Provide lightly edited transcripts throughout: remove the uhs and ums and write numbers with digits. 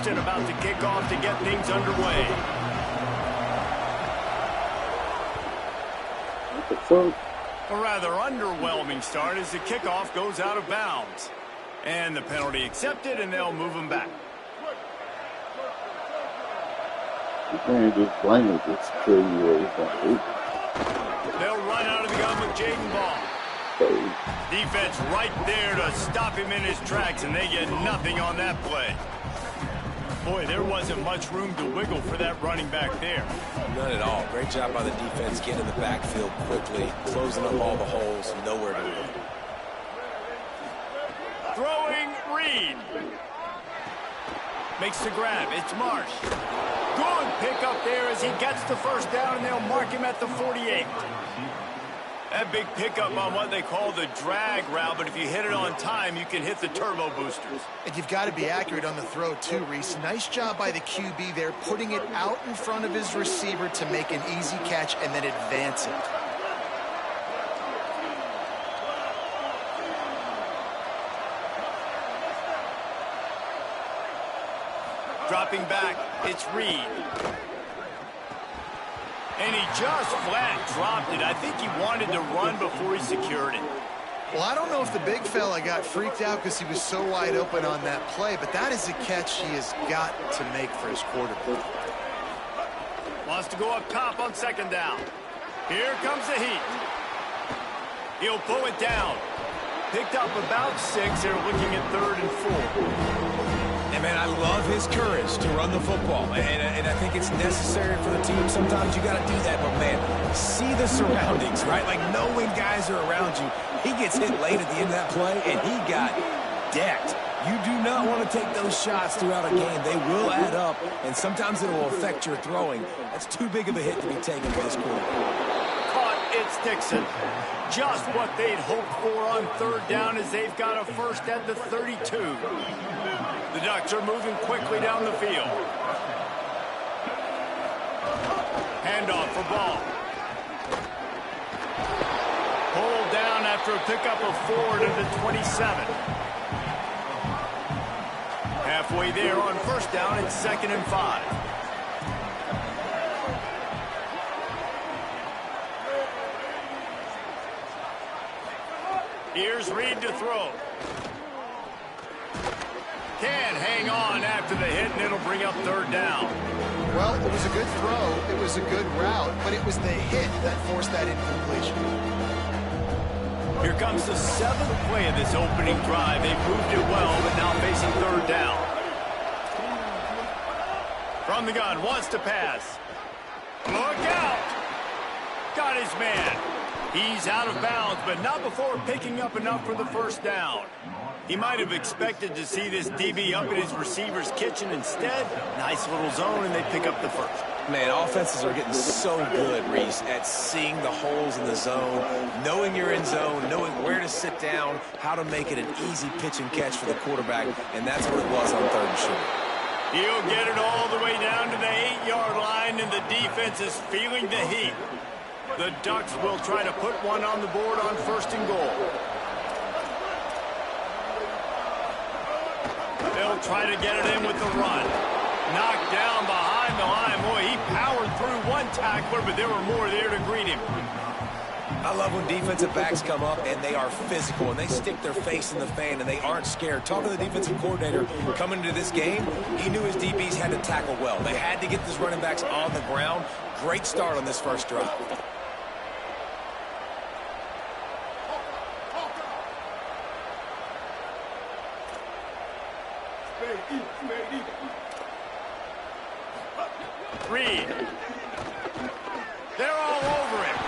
and about to kick off to get things underway. A rather underwhelming start as the kickoff goes out of bounds. And the penalty accepted, and they'll move him back. You can't just blame it. It's crazy what he's going to do. They'll run out of the gun with Jaden Ball. Defense right there to stop him in his tracks, and they get nothing on that play. Boy, there wasn't much room to wiggle for that running back there. None at all. Great job by the defense getting in the backfield quickly, closing up all the holes, nowhere to go. Throwing Reed. Makes the grab. It's Marsh. Good pickup there as he gets the first down, and they'll mark him at the 48. That big pickup on what they call the drag route, but if you hit it on time, you can hit the turbo boosters. And you've got to be accurate on the throw too, Reese. Nice job by the QB there, putting it out in front of his receiver to make an easy catch and then advance it. Dropping back, it's Reed. And he just flat dropped it. I think he wanted to run before he secured it. Well, I don't know if the big fella got freaked out because he was so wide open on that play, but that is a catch he has got to make for his quarterback. Wants to go up top on second down. Here comes the heat. He'll pull it down. Picked up about 6. They're looking at 3rd and 4. And, man, I love his courage to run the football. And I think it's necessary for the team. Sometimes you got to do that. But, man, see the surroundings, right? Like, knowing guys are around you. He gets hit late at the end of that play, and he got decked. You do not want to take those shots throughout a game. They will add up, and sometimes it will affect your throwing. That's too big of a hit to be taken for this quarter. Caught, it's Dixon. Just what they'd hoped for on 3rd down as they've got a first at the 32. The Ducks are moving quickly down the field. Handoff for Ball. Pulled down after a pickup of 4 to the 27. Halfway there on first down, it's 2nd and 5. Here's Reed to throw. Can hang on after the hit, and it'll bring up 3rd down. Well, it was a good throw. It was a good route, but it was the hit that forced that incompletion. Here comes the 7th play of this opening drive. They've moved it well, but now facing 3rd down. From the gun, wants to pass. Look out! Got his man. He's out of bounds, but not before picking up enough for the first down. He might have expected to see this DB up in his receiver's kitchen. Instead, nice little zone, and they pick up the first. Man, offenses are getting so good, Reese, at seeing the holes in the zone, knowing you're in zone, knowing where to sit down, how to make it an easy pitch and catch for the quarterback, and that's what it was on 3rd and short. He'll get it all the way down to the 8-yard line, and the defense is feeling the heat. The Ducks will try to put one on the board on 1st and goal. They'll try to get it in with the run. Knocked down behind the line. Boy, he powered through one tackler, but there were more there to greet him. I love when defensive backs come up and they are physical and they stick their face in the fan and they aren't scared. Talking to the defensive coordinator coming into this game, he knew his DBs had to tackle well. They had to get these running backs on the ground. Great start on this first drive. Reed. They're all over him.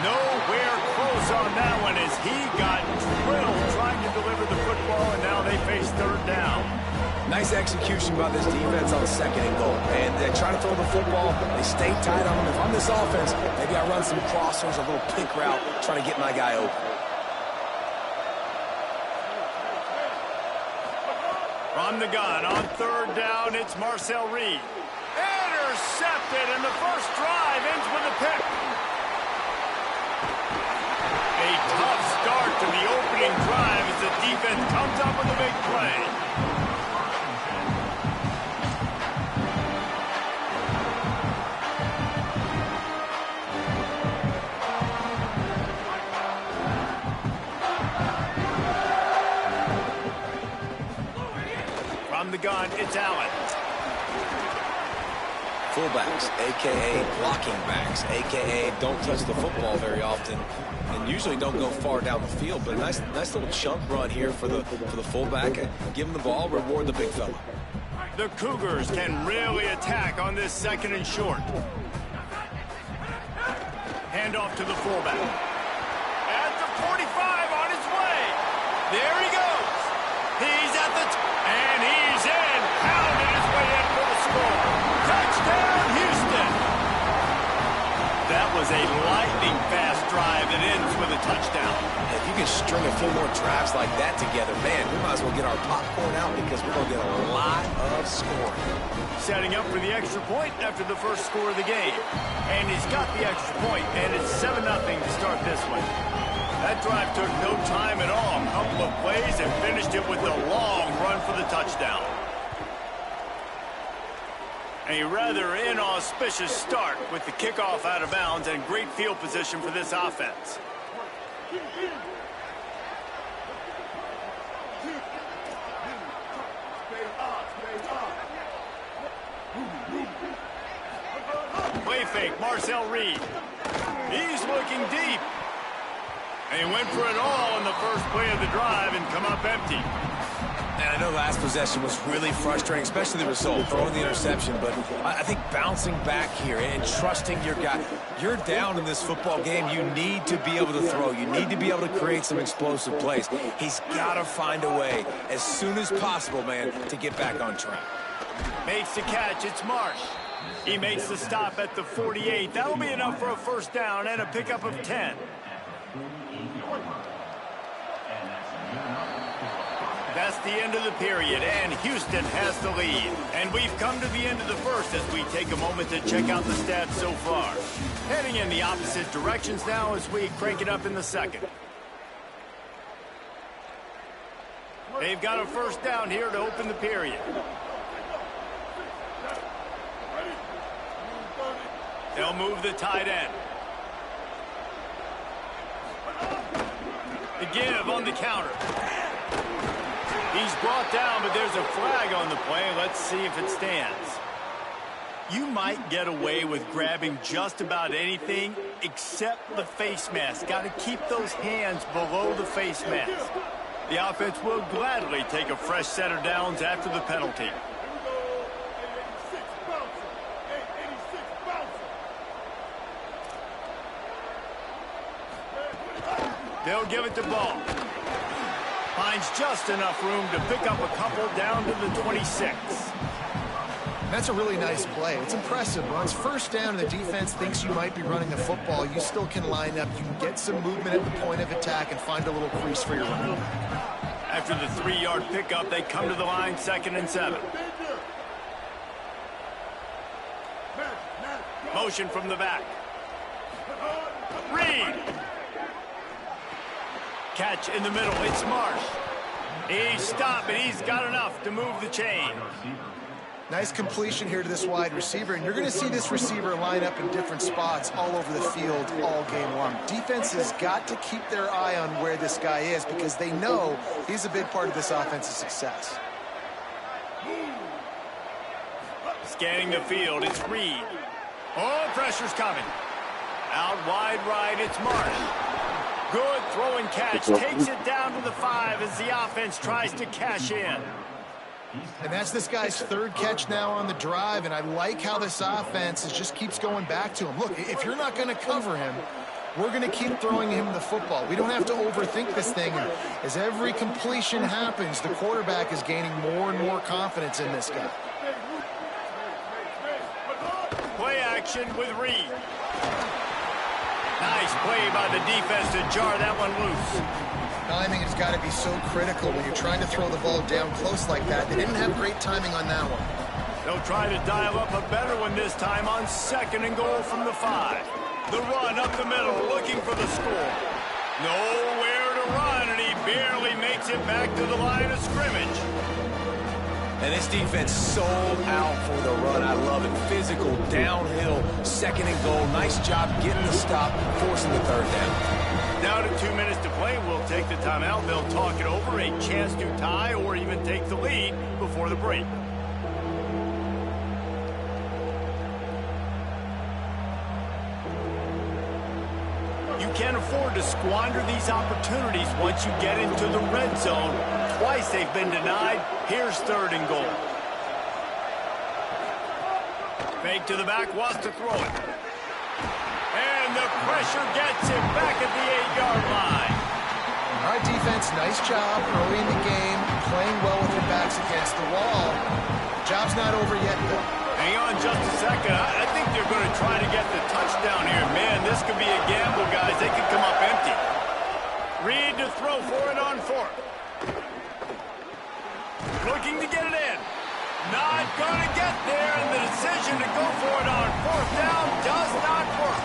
Nowhere close on that one as he got drilled trying to deliver the football, and now they face 3rd down. Nice execution by this defense on 2nd and goal. And they try to throw the football. They stay tight on them. If I'm this offense, maybe I run some crossers, a little pick route, trying to get my guy open. From the gun on 3rd down, it's Marcel Reed. Intercepted, and the first drive ends with a pick. A tough start to the opening drive as the defense comes up with a big play. it's Allen. Fullbacks, a.k.a. blocking backs, a.k.a. don't touch the football very often and usually don't go far down the field. But a nice little chunk run here for the fullback. Give him the ball, reward the big fella. The Cougars can really attack on this 2nd and short. Handoff to the fullback. At the 45, on his way. There he goes. He's at the and he's in. Pounded his way in for the score. Touchdown, Houston. That was a lightning-fast drive that ends with a touchdown. If you can string a few more drives like that together, man, we might as well get our popcorn out because we're going to get a lot of scoring. Setting up for the extra point after the first score of the game. And he's got the extra point, and it's 7-0 to start this one. That drive took no time at all. A couple of plays and finished it with a long run for the touchdown. A rather inauspicious start with the kickoff out of bounds and great field position for this offense. Play fake, Marcel Reed. He's looking deep. And he went for it all in the first play of the drive and come up empty. And I know last possession was really frustrating, especially the result, throwing the interception. But I think bouncing back here and trusting your guy. You're down in this football game. You need to be able to throw. You need to be able to create some explosive plays. He's got to find a way as soon as possible, man, to get back on track. Makes the catch. It's Marsh. He makes the stop at the 48. That'll be enough for a first down and a pickup of 10. That's the end of the period, and Houston has the lead. And we've come to the end of the first as we take a moment to check out the stats so far. Heading in the opposite directions now as we crank it up in the second. They've got a first down here to open the period. They'll move the tight end. The give on the counter. He's brought down, but there's a flag on the play. Let's see if it stands. You might get away with grabbing just about anything except the face mask. Got to keep those hands below the face mask. The offense will gladly take a fresh set of downs after the penalty. They'll give it to Ball. Finds just enough room to pick up a couple down to the 26. That's a really nice play. It's impressive. When it's first down and the defense thinks you might be running the football, you still can line up. You can get some movement at the point of attack and find a little crease for your run. After the 3-yard pickup, they come to the line, 2nd and 7. Motion from the back. Reed. Catch in the middle. It's Marsh. He's stopped, and he's got enough to move the chain. Nice completion here to this wide receiver, and you're going to see this receiver line up in different spots all over the field all game long. Defense has got to keep their eye on where this guy is because they know he's a big part of this offense's success. Scanning the field, it's Reed. Oh, pressure's coming. Out wide right, it's Marsh. Good throw and catch. Takes it down to the 5 as the offense tries to cash in. And that's this guy's 3rd catch now on the drive, and I like how this offense just keeps going back to him. Look, if you're not going to cover him, we're going to keep throwing him the football. We don't have to overthink this thing. And as every completion happens, the quarterback is gaining more and more confidence in this guy. Play action with Reed. Nice play by the defense to jar that one loose. Timing has got to be so critical when you're trying to throw the ball down close like that. They didn't have great timing on that one. They'll try to dial up a better one this time on 2nd and goal from the 5. The run up the middle, looking for the score. Nowhere to run, and he barely makes it back to the line of scrimmage. And this defense sold out for the run. I love it. Physical, downhill, 2nd and goal. Nice job getting the stop, forcing the 3rd down. Down to 2 minutes to play. We'll take the timeout. They'll talk it over. A chance to tie or even take the lead before the break. You can't afford to squander these opportunities once you get into the red zone. Twice they've been denied. Here's 3rd and goal. Fake to the back, wants to throw it. And the pressure gets him back at the 8-yard line. All right, defense, nice job early in the game, playing well with your backs against the wall. Job's not over yet, though. Hang on just a second. I think they're going to try to get the touchdown here. Man, this could be a gamble, guys. They could come up empty. Reed to throw for it on 4th. Looking to get it in. Not going to get there, and the decision to go for it on 4th down does not work.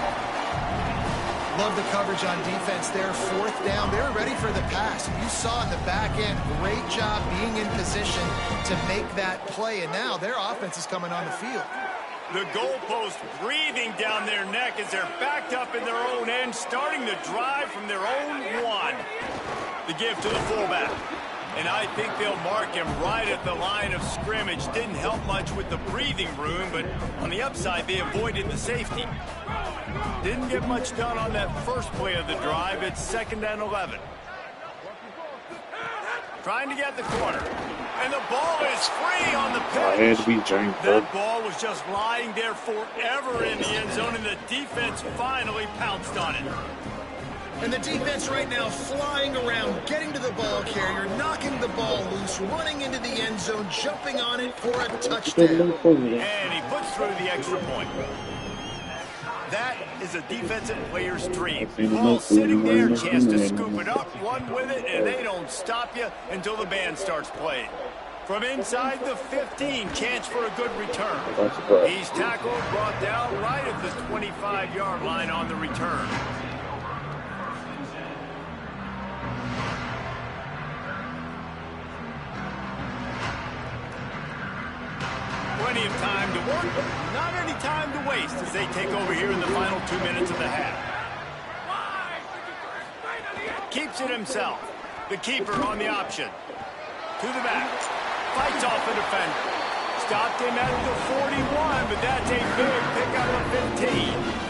Love the coverage on defense there. 4th down, they're ready for the pass. You saw in the back end, great job being in position to make that play, and now their offense is coming on the field. The goalpost breathing down their neck as they're backed up in their own end, starting the drive from their own 1. The give to the fullback. And I think they'll mark him right at the line of scrimmage. Didn't help much with the breathing room, but on the upside, they avoided the safety. Didn't get much done on that first play of the drive. It's 2nd and 11. Trying to get the corner. And the ball is free on the pitch. That ball was just lying there forever in the end zone, and the defense finally pounced on it. And the defense right now flying around, getting to the ball carrier, knocking the ball loose, running into the end zone, jumping on it for a touchdown. And he puts through the extra point. That is a defensive player's dream. Ball sitting there, chance to scoop it up, run with it, and they don't stop you until the band starts playing. From inside the 15, chance for a good return. He's tackled, brought down right at the 25-yard line on the return. Plenty of time to work, not any time to waste as they take over here in the final 2 minutes of the half. Keeps it himself. The keeper on the option. To the back. Fights off the defender. Stopped him at the 41, but that's a big pickup of 15.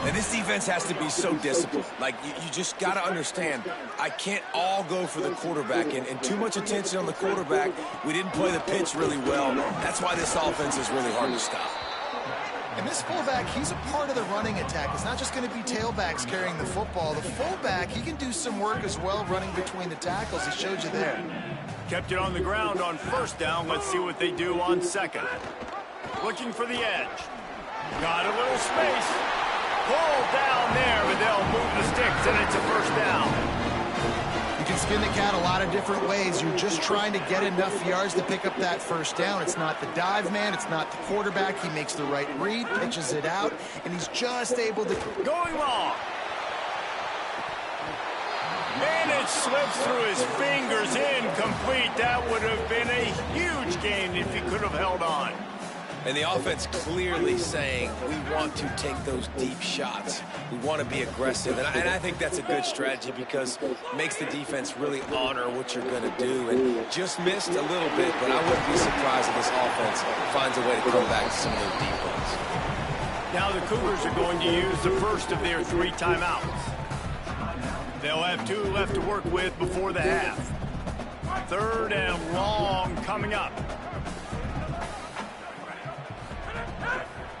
And this defense has to be so disciplined. Like, you just got to understand, I can't all go for the quarterback. And too much attention on the quarterback. We didn't play the pitch really well. That's why this offense is really hard to stop. And this fullback, he's a part of the running attack. It's not just going to be tailbacks carrying the football. The fullback, he can do some work as well running between the tackles. He showed you there. Kept it on the ground on 1st down. Let's see what they do on 2nd. Looking for the edge. Got a little space. Pulled down there, but they'll move the sticks, and it's a 1st down. You can spin the cat a lot of different ways. You're just trying to get enough yards to pick up that 1st down. It's not the dive man. It's not the quarterback. He makes the right read, pitches it out, and he's just able to... Going long. And it slips through his fingers, incomplete. That would have been a huge gain if he could have held on. And the offense clearly saying, we want to take those deep shots. We want to be aggressive. And I think that's a good strategy because it makes the defense really honor what you're going to do. And just missed a little bit, but I wouldn't be surprised if this offense finds a way to come back to some of those deep ones. Now the Cougars are going to use the first of their 3 timeouts. They'll have 2 left to work with before the half. 3rd and long coming up.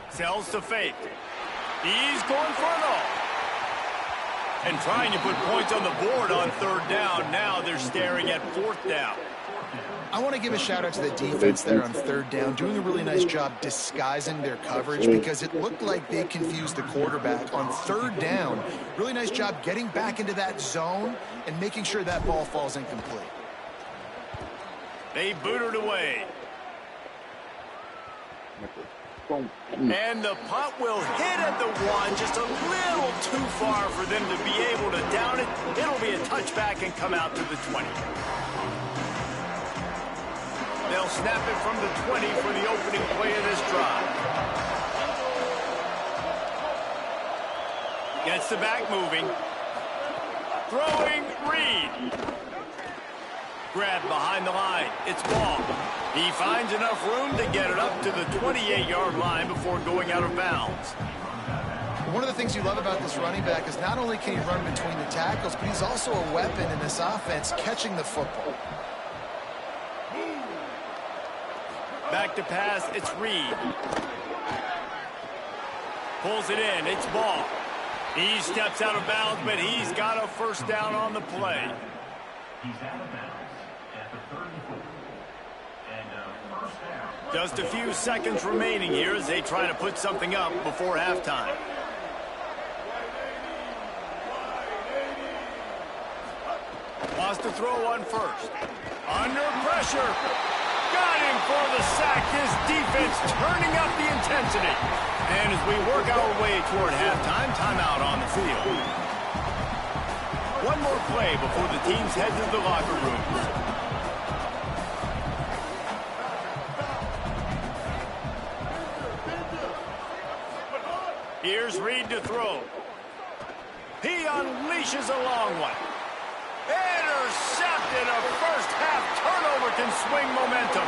Sells to fake. He's going for it all. And trying to put points on the board on 3rd down. Now they're staring at 4th down. I want to give a shout out to the defense there on 3rd down, doing a really nice job disguising their coverage because it looked like they confused the quarterback on 3rd down. Really nice job getting back into that zone and making sure that ball falls incomplete. They boot it away. And the punt will hit at the 1, just a little too far for them to be able to down it. It'll be a touchback and come out to the 20. They'll snap it from the 20 for the opening play of this drive. Gets the back moving. Throwing Reed. Grabbed behind the line. It's ball. He finds enough room to get it up to the 28-yard line before going out of bounds. And one of the things you love about this running back is not only can he run between the tackles, but he's also a weapon in this offense catching the football. Back to pass, it's Reed. Pulls it in, it's Ball. He steps out of bounds, but he's got a first down on the play. He's out of bounds at the 34. And first down. Just a few seconds remaining here as they try to put something up before halftime. Wants to throw one first. Under pressure. Got him for the sack. His defense turning up the intensity. And as we work our way toward halftime, timeout on the field. One more play before the teams head to the locker rooms. Here's Reed to throw. He unleashes a long one. Intercepted. A first half turnover can swing momentum.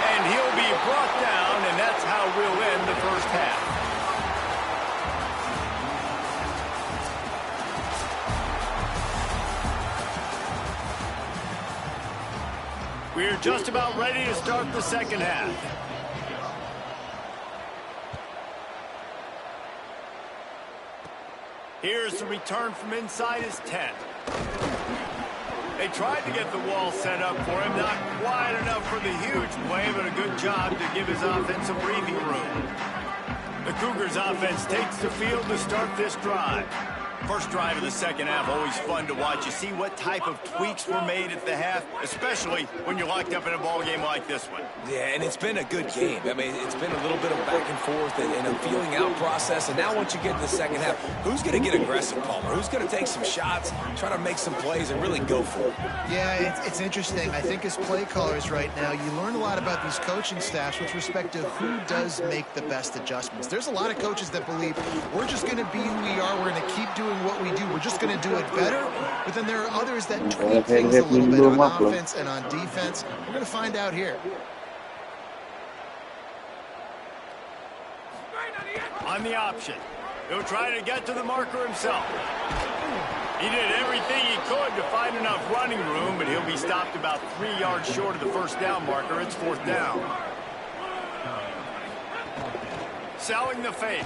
And he'll be brought down, and that's how we'll end the first half. We're just about ready to start the second half. Here's the return from inside his 10. They tried to get the wall set up for him. Not quite enough for the huge play, but a good job to give his offense a breathing room. The Cougars offense takes the field to start this drive. First drive of the second half, always fun to watch. You see what type of tweaks were made at the half, especially when you're locked up in a ball game like this one. Yeah, and it's been a good game. I mean, it's been a little bit of back and forth and a feeling out process. And now once you get to the second half, who's going to get aggressive, Palmer? Who's going to take some shots, try to make some plays, and really go for it? Yeah, it's interesting. I think as play callers right now, you learn a lot about these coaching staffs with respect to who does make the best adjustments. There's a lot of coaches that believe we're just going to be who we are. We're going to keep doing what we do. We're just going to do it better. But then there are others that tweak things a little bit on offense and on defense. We're going to find out here. On the option, he'll try to get to the marker himself. He did everything he could to find enough running room, but he'll be stopped about 3 yards short of the first down marker. It's fourth down. Selling the fake.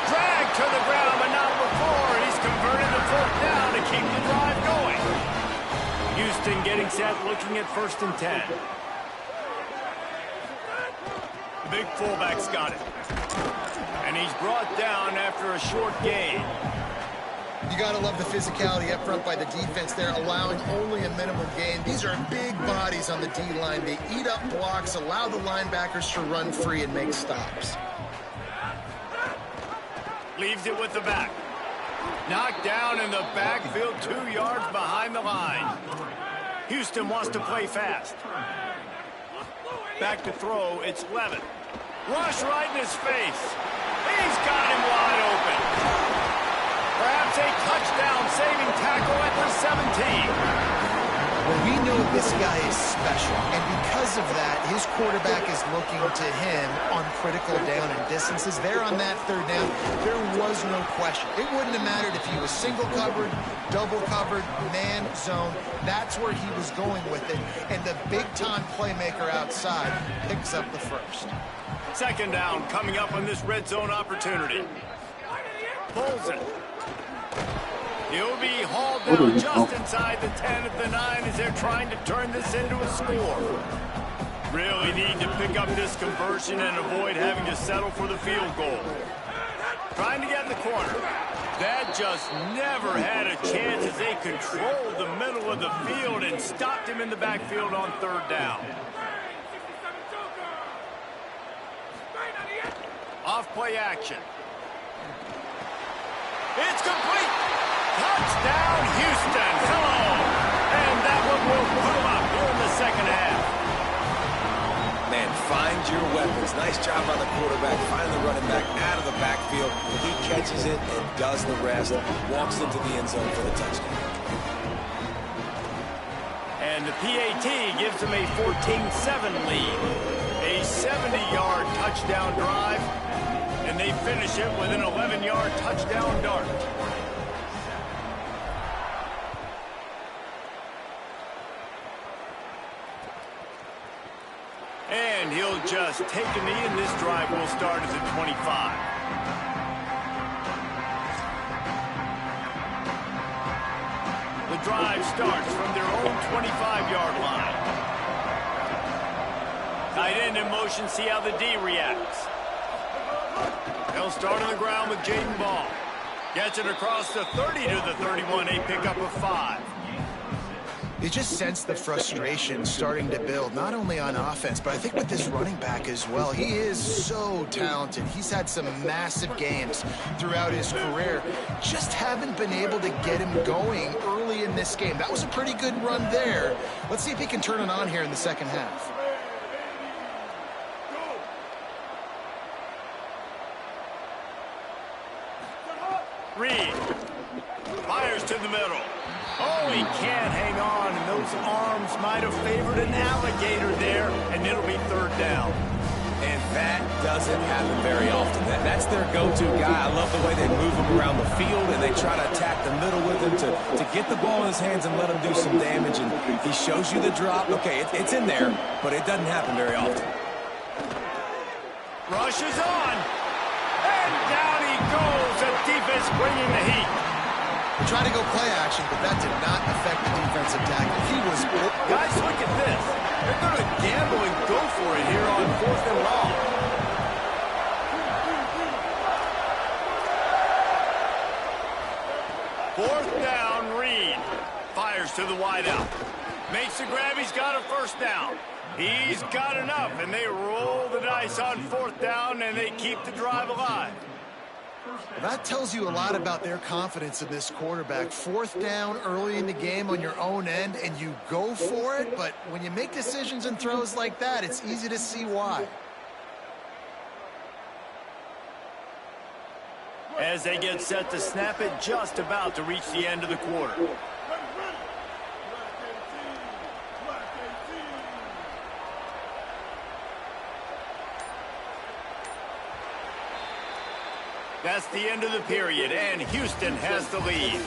Dragged to the ground, but not before. He's converted the fourth down to keep the drive going. Houston getting set, looking at 1st and 10. The big fullback's got it. And he's brought down after a short gain. You got to love the physicality up front by the defense there, allowing only a minimum gain. These are big bodies on the D-line. They eat up blocks, allow the linebackers to run free and make stops. Leaves it with the back. Knocked down in the backfield, 2 yards behind the line. Houston wants to play fast. Back to throw, it's Levin. Rush right in his face. He's got him wide open. Perhaps a touchdown-saving tackle at the 17. Well, we know this guy is special, and because of that, his quarterback is looking to him on critical down and distances. There on that third down, there was no question. It wouldn't have mattered if he was single covered, double covered, man zone. That's where he was going with it, and the big-time playmaker outside picks up the first. Second down coming up on this red zone opportunity. Pulls it. He'll be hauled down just inside the 10 at the 9 as they're trying to turn this into a score. Really need to pick up this conversion and avoid having to settle for the field goal. Trying to get in the corner. That just never had a chance as they controlled the middle of the field and stopped him in the backfield on third down. Off play action. It's complete. Touchdown, Houston. Hello. And that one will put them up here in the second half. Man, find your weapons. Nice job on the quarterback. Find the running back out of the backfield. He catches it and does the rest. Walks into the end zone for the touchdown. And the PAT gives them a 14-7 lead. A a 70-yard touchdown drive, and they finish it with an 11-yard touchdown dart. And he'll just take a knee, and this drive will start at the 25. The drive starts from their own 25-yard line. Tight end in motion, see how the D reacts. They'll start on the ground with Jaden Ball. Gets it across the 30 to the 31, a pickup of 5. You just sense the frustration starting to build, not only on offense, but I think with this running back as well. He is so talented. He's had some massive games throughout his career. Just haven't been able to get him going early in this game. That was a pretty good run there. Let's see if he can turn it on here in the second half. Reed fires to the middle. Oh, he can't hang on, and those arms might have favored an alligator there, and it'll be third down. And that doesn't happen very often. That's their go-to guy. I love the way they move him around the field, and they try to attack the middle with him to get the ball in his hands and let him do some damage. And he shows you the drop. Okay, it's in there, but it doesn't happen very often. Rush is on, and down he goes. The defense bringing the heat. Trying to go play action, but that did not affect the defensive tackle. He was... Guys, look at this. They're going to gamble and go for it here on 4th and long. Fourth down, Reed. Fires to the wideout. Makes the grab. He's got a first down. He's got enough, and they roll the dice on 4th down, and they keep the drive alive. That tells you a lot about their confidence in this quarterback. 4th down early in the game on your own end, and you go for it, but when you make decisions and throws like that, it's easy to see why. As they get set to snap it, just about to reach the end of the quarter. That's the end of the period, and Houston has the lead.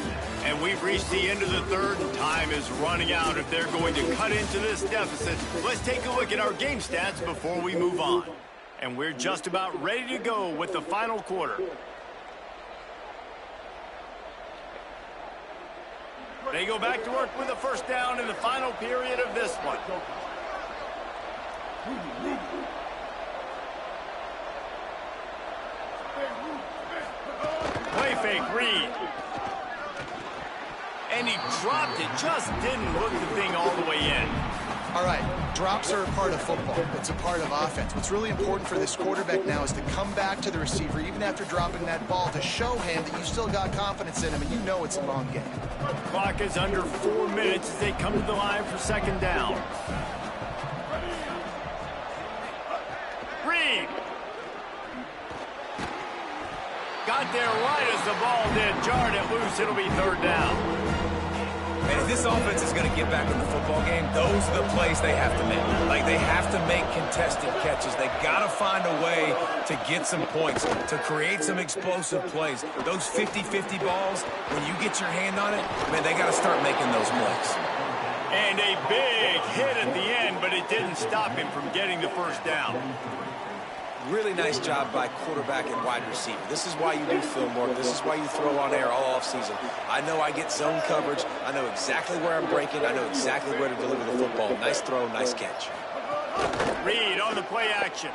And we've reached the end of the third, and time is running out if they're going to cut into this deficit. Let's take a look at our game stats before we move on. And we're just about ready to go with the final quarter. They go back to work with a first down in the final period of this one. Play fake, Reed. And he dropped it, just didn't hook the thing all the way in. All right, drops are a part of football. It's a part of offense. What's really important for this quarterback now is to come back to the receiver, even after dropping that ball, to show him that you still got confidence in him, and you know it's a long game. Clock is under 4 minutes as they come to the line for second down. Reed. Got there right as the ball did. Jarred it loose. It'll be third down. And if this offense is going to get back in the football game, those are the plays they have to make. Like, they have to make contested catches. They got to find a way to get some points, to create some explosive plays. Those 50-50 balls, when you get your hand on it, man, they got to start making those plays. And a big hit at the end, but it didn't stop him from getting the first down. Really nice job by quarterback and wide receiver. This is why you do film work. This is why you throw on air all offseason. I know I get zone coverage. I know exactly where I'm breaking. I know exactly where to deliver the football. Nice throw, nice catch. Reed on the play action.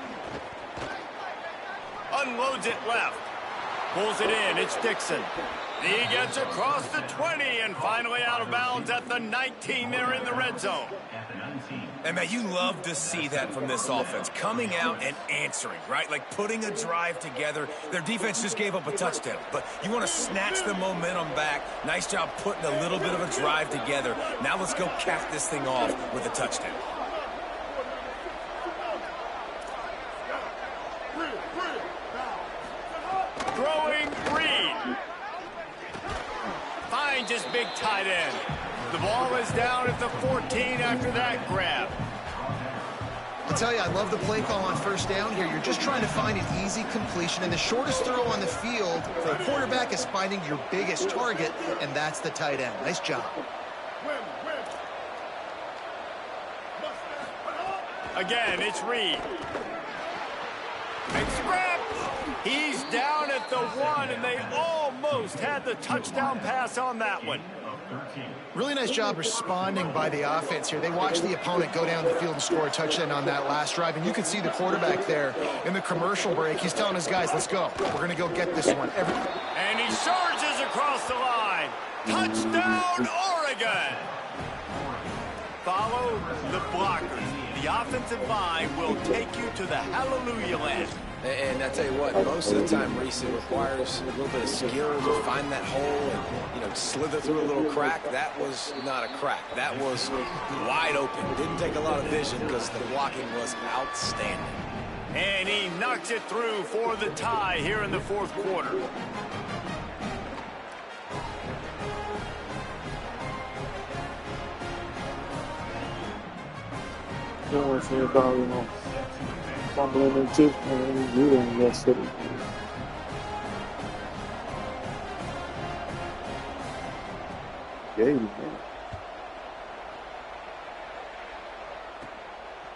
Unloads it left. Pulls it in. It's Dixon. He gets across the 20 and finally out of bounds at the 19. They're in the red zone. And, man, you love to see that from this offense, coming out and answering, right? Like putting a drive together. Their defense just gave up a touchdown, but you want to snatch the momentum back. Nice job putting a little bit of a drive together. Now let's go cap this thing off with a touchdown. Throwing Reed. Finds his big tight end. The ball is down at the 14 after that grab. can tell you, I love the play call on first down here. You're just trying to find an easy completion, and the shortest throw on the field for a quarterback is finding your biggest target, and that's the tight end. Nice job. Again, it's Reed. Big scrap. He's down at the 1, and they almost had the touchdown pass on that one. Really nice job responding by the offense here. They watched the opponent go down the field and score a touchdown on that last drive, and you can see the quarterback there in the commercial break. He's telling his guys, let's go. We're going to go get this one. And he surges across the line. Touchdown, Oregon. Follow the blockers. The offensive line will take you to the hallelujah land. And I tell you what, most of the time, Reese, it requires a little bit of skill to find that hole and, you know, slither through a little crack. That was not a crack. That was wide open. Didn't take a lot of vision because the blocking was outstanding. And he knocks it through for the tie here in the fourth quarter. Don't want to say about, you know, fumbling and tips, and you didn't get city. Yeah, man.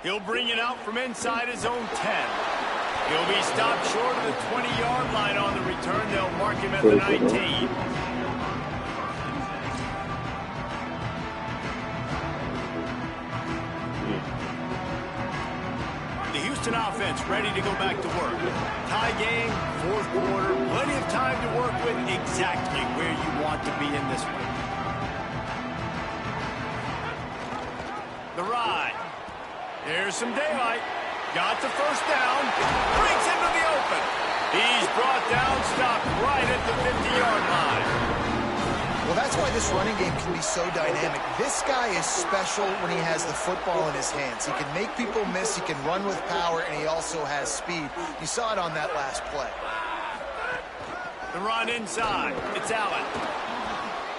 He'll bring it out from inside his own 10. He'll be stopped short of the 20-yard line on the return. They'll mark him at the 19. Houston offense ready to go back to work. Tie game, fourth quarter, plenty of time to work with, exactly where you want to be in this one. The ride. There's some daylight. Got the first down. Breaks into the open. He's brought down, stopped right at the 50-yard line. Well, that's why this running game can be so dynamic. This guy is special when he has the football in his hands. He can make people miss, he can run with power, and he also has speed. You saw it on that last play. The run inside. It's Allen.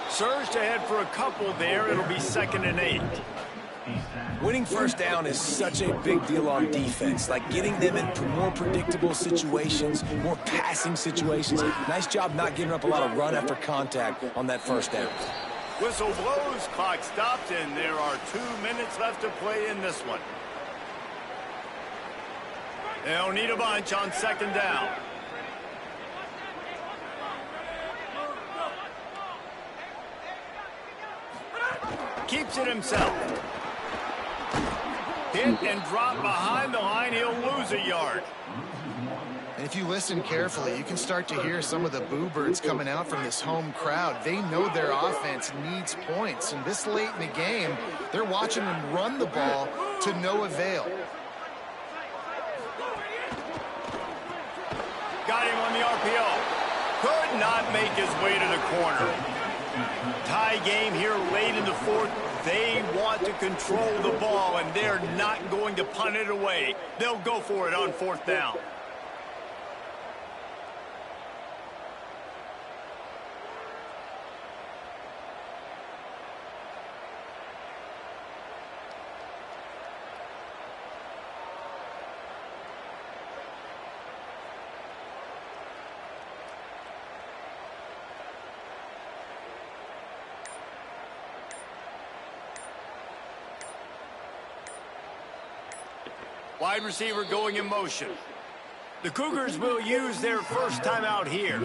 Surged ahead for a couple there. It'll be 2nd and 8. Winning first down is such a big deal on defense, like getting them in more predictable situations, more passing situations. Nice job not giving up a lot of run after contact on that first down. Whistle blows, clock stopped, and there are 2 minutes left to play in this one. They'll need a bunch on 2nd down. Keeps it himself. Hit and drop behind the line. He'll lose a yard. And if you listen carefully, you can start to hear some of the boo birds coming out from this home crowd. They know their offense needs points. And this late in the game, they're watching them run the ball to no avail. Got him on the RPO. Could not make his way to the corner. Tie game here late in the fourth. They want to control the ball, and they're not going to punt it away. They'll go for it on 4th down. Wide receiver going in motion. The Cougars will use their first timeout here.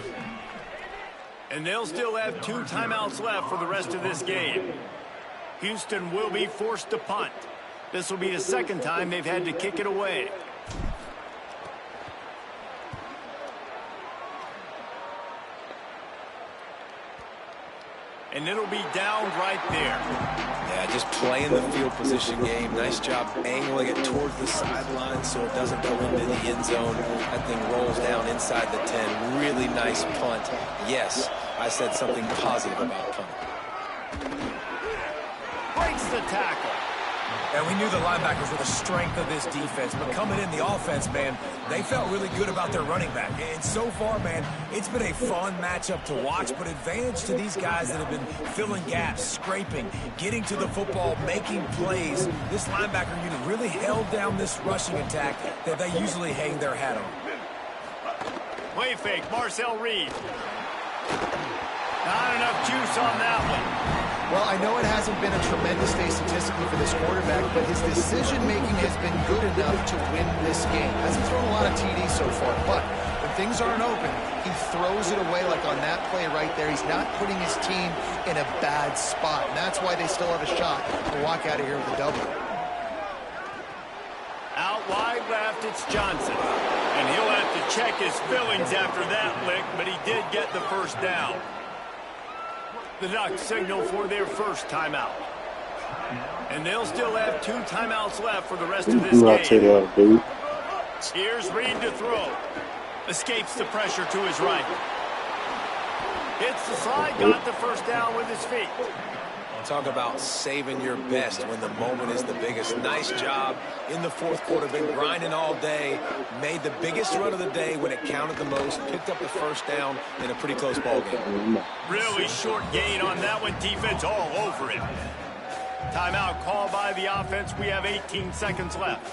And they'll still have 2 timeouts left for the rest of this game. Houston will be forced to punt. This will be the 2nd time they've had to kick it away. And it'll be down right there. Yeah, just playing the field position game. Nice job angling it towards the sideline so it doesn't go into the end zone. That thing rolls down inside the 10. Really nice punt. Yes, I said something positive about punt. Breaks the tackle. And we knew the linebackers were the strength of this defense, but coming in the offense, man, they felt really good about their running back. And so far, man, it's been a fun matchup to watch, but advantage to these guys that have been filling gaps, scraping, getting to the football, making plays. This linebacker unit really held down this rushing attack that they usually hang their hat on. Play fake, Marcel Reed. Not enough juice on that one. Well, I know it hasn't been a tremendous day statistically for this quarterback, but his decision-making has been good enough to win this game. Hasn't thrown a lot of TDs so far, but when things aren't open, he throws it away like on that play right there. He's not putting his team in a bad spot, and that's why they still have a shot to walk out of here with a W. Out wide left, it's Johnson. And he'll have to check his fillings after that lick, but he did get the first down. The Ducks signal for their first timeout. And they'll still have 2 timeouts left for the rest of this game. Here's Reed to throw. Escapes the pressure to his right. Hits the slide, got the first down with his feet. Talk about saving your best when the moment is the biggest. Nice job in the fourth quarter. Been grinding all day. Made the biggest run of the day when it counted the most. Picked up the first down in a pretty close ball game. Really short gain on that one. Defense all over it. Timeout called by the offense. We have 18 seconds left.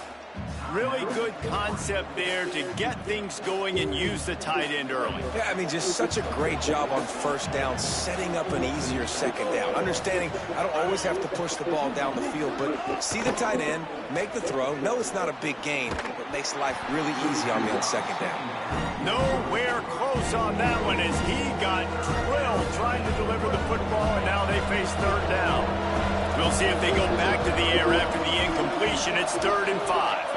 Really good concept there to get things going and use the tight end early. Yeah, I mean, just such a great job on first down, setting up an easier second down. Understanding I don't always have to push the ball down the field, but see the tight end, make the throw. No, it's not a big gain, but makes life really easy on me on second down. Nowhere close on that one as he got drilled trying to deliver the football, and now they face third down. We'll see if they go back to the air after the incompletion. It's 3rd and 5.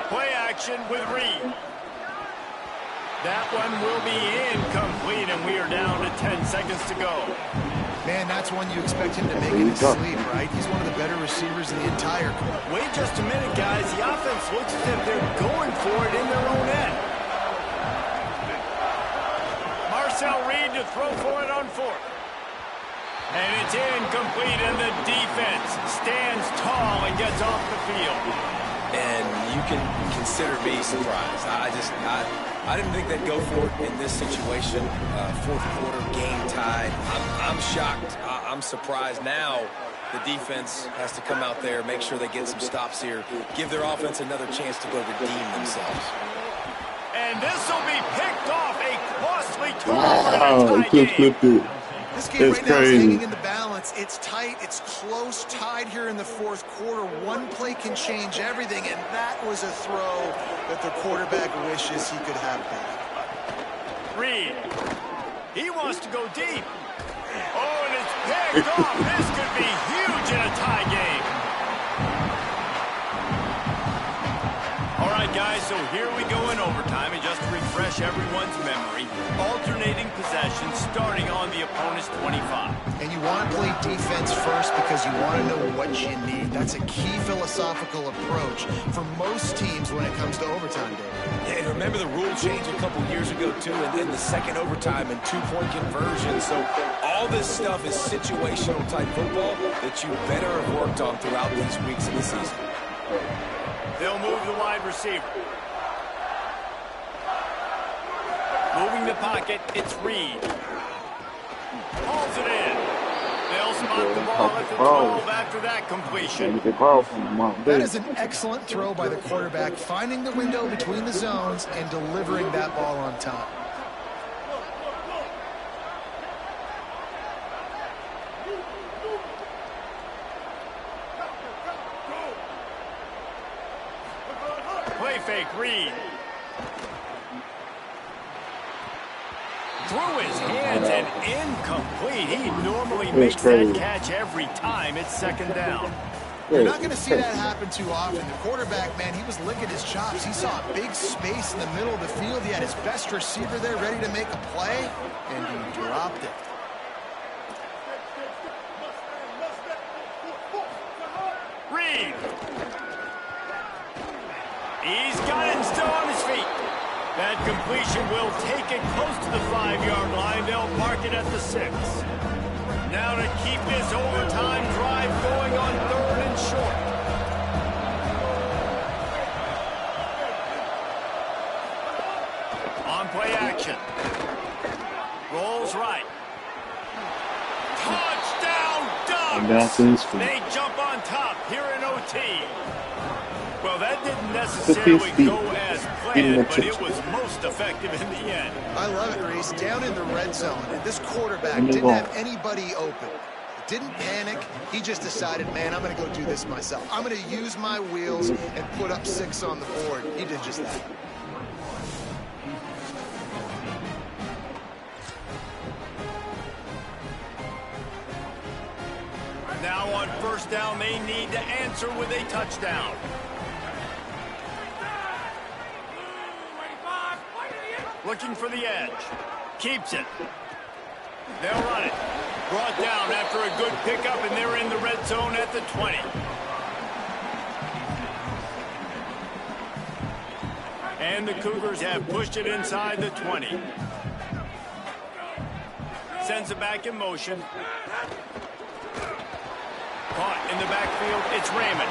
Play action with Reed. That one will be incomplete, and we are down to 10 seconds to go. Man, that's one you expect him to make in his sleep, right? He's one of the better receivers in the entire court. Wait just a minute, guys. The offense looks as if they're going for it in their own end. Marcel Reed to throw for it on 4th. And it's incomplete, and the defense stands tall and gets off the field. And you can consider me surprised. I didn't think they'd go for it in this situation. Fourth quarter, game tied. I'm shocked. I'm surprised now. The defense has to come out there, make sure they get some stops here, give their offense another chance to go redeem themselves. And this will be picked off. A costly turnover in a tie game. This game right now is hanging in the balance. It's tight. It's close, tied here in the fourth quarter. One play can change everything, and that was a throw that the quarterback wishes he could have back. Reed. He wants to go deep. Oh, and it's picked off. This could be huge in a tie game. All right, guys, so here we go in overtime. And just to refresh everyone's memory, alternating possession starting on the opponent's 25. And you want to play defense first because you want to know what you need. That's a key philosophical approach for most teams when it comes to overtime day. Yeah, and remember the rule change a couple years ago, too, and then the second overtime and 2-point conversion. So all this stuff is situational type football that you better have worked on throughout these weeks of the season. They'll move the wide receiver. Moving the pocket, it's Reed. Hauls it in. They'll spot the ball at the 12 after that completion. That is an excellent throw by the quarterback, finding the window between the zones and delivering that ball on time. Play fake, Reed. Through his hands and incomplete. He normally makes that catch every time. It's 2nd down. You're not going to see that happen too often. The quarterback, man, he was licking his chops. He saw a big space in the middle of the field. He had his best receiver there ready to make a play, and he dropped it. Reed. He's got it and still on his feet. That completion will take it close to the 5-yard line. They'll mark it at the 6. Now to keep this overtime drive going on 3rd and short. down to his feet. They jump on top here in OT. Well, that didn't necessarily go as planned, but it was most effective in the end. I love it, Reese. Down in the red zone, and this quarterback didn't have anybody open. Didn't panic. He just decided, man, I'm going to go do this myself. I'm going to use my wheels and put up 6 on the board. He did just that. Now on first down, they need to answer with a touchdown. Looking for the edge. Keeps it. They'll run it. Brought down after a good pickup, and they're in the red zone at the 20. And the Cougars have pushed it inside the 20. Sends it back in motion. Caught in the backfield, it's Raymond.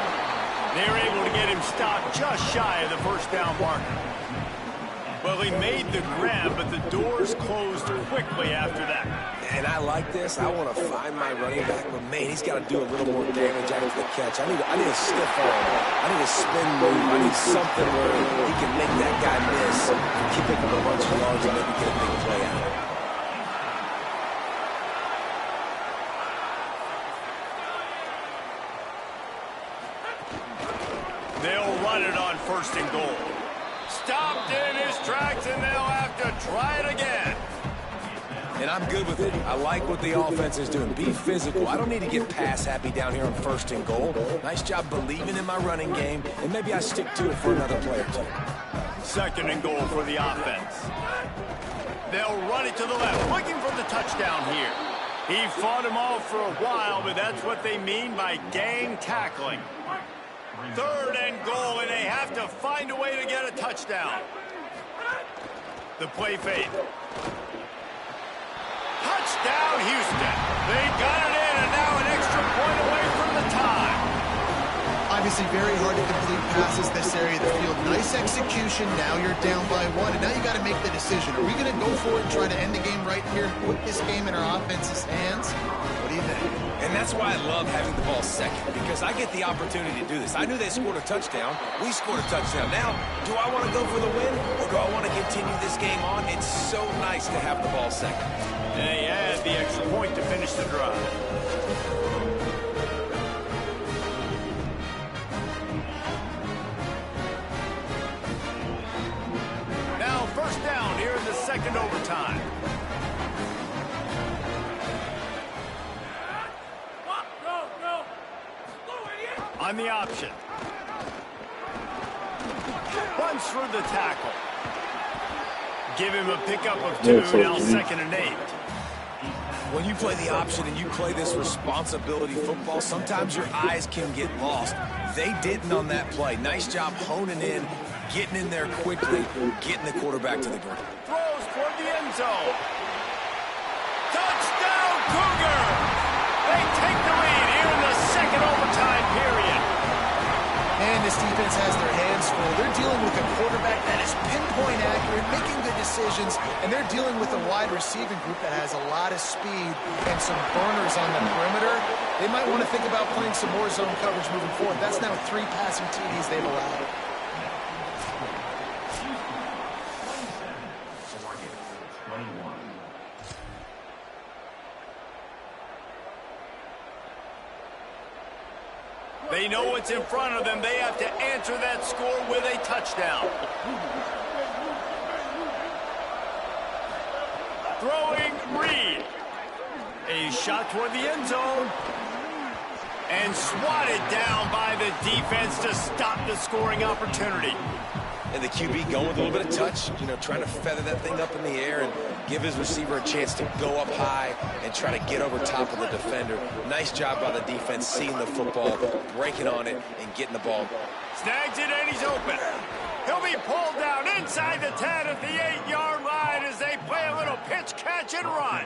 They're able to get him stopped just shy of the first down marker. Well, he made the grab, but the doors closed quickly after that. And I like this. I want to find my running back, but man, he's got to do a little more damage after the catch. I need a stiff arm. I need a spin move. I need something where he can make that guy miss and keep picking up a bunch of yards and maybe get a big play out of it. They'll run it on first and goal. Stopped in his tracks, and they'll have to try it again. And I'm good with it. I like what the offense is doing. Be physical. I don't need to get pass happy down here on first and goal. Nice job believing in my running game, and maybe I stick to it for another play or two. Second and goal for the offense. They'll run it to the left, looking for the touchdown here. He fought him off for a while, but that's what they mean by gang tackling. Third and goal, and they have to find a way to get a touchdown. The play fake. Touchdown, Houston. They got it in, and now an extra point away from the tie. Obviously very hard to complete passes this area of the field. Nice execution. Now you're down by 1, and now you got to make the decision. Are we going to go for it and try to end the game right here? Put this game in our offense's hands? What do you think? And that's why I love having the ball second, because I get the opportunity to do this. I knew they scored a touchdown. We scored a touchdown. Now, do I want to go for the win, or do I want to continue this game on? It's so nice to have the ball second. And they add the extra point to finish the drive. Now first down here in the second overtime. On the option. Runs through the tackle. Give him a pickup of 2, now second and 8. When you play the option and you play this responsibility football, sometimes your eyes can get lost. They didn't on that play. Nice job honing in, getting in there quickly, getting the quarterback to the ground. Throws toward the end zone. Touchdown, Cougar! They take the lead here in the second overtime period. And this defense has their hands full. They're dealing with a quarterback that is pinpoint accurate, making good decisions, and they're dealing with a wide receiving group that has a lot of speed and some burners on the perimeter. They might want to think about playing some more zone coverage moving forward. That's now 3 passing TDs they've allowed. They know what's in front of them. They have to answer that score with a touchdown. Throwing Reed. A shot toward the end zone. And swatted down by the defense to stop the scoring opportunity. And the QB going with a little bit of touch, trying to feather that thing up in the air and give his receiver a chance to go up high and try to get over top of the defender. Nice job by the defense, seeing the football, breaking on it, and getting the ball. Snags it, and he's open. He'll be pulled down inside the 10 at the 8-yard line as they play a little pitch, catch, and run.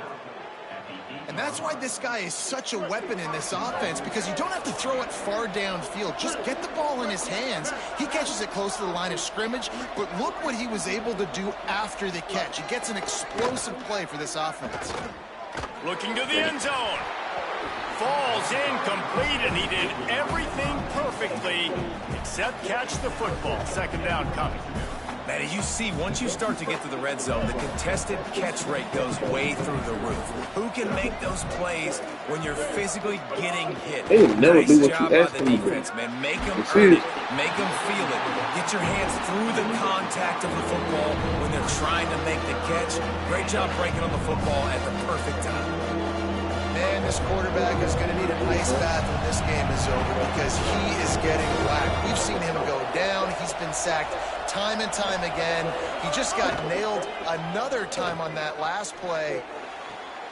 And that's why this guy is such a weapon in this offense, because you don't have to throw it far downfield. Just get the ball in his hands. He catches it close to the line of scrimmage, but look what he was able to do after the catch. He gets an explosive play for this offense. Looking to the end zone. falls incomplete, and he did everything perfectly except catch the football. Second down coming. Man, as you see, once you start to get to the red zone, the contested catch rate goes way through the roof. Who can make those plays when you're physically getting hit? They would never Nice do what job you by asked the them to do. defense, man. Make them That's earn it. it. Make them feel it. Get your hands through the contact of the football when they're trying to make the catch. Great job breaking on the football at the perfect time. Man, this quarterback is going to need an ice bath when this game is over because he is getting whacked. We've seen him go down. He's been sacked time and time again. He just got nailed another time on that last play.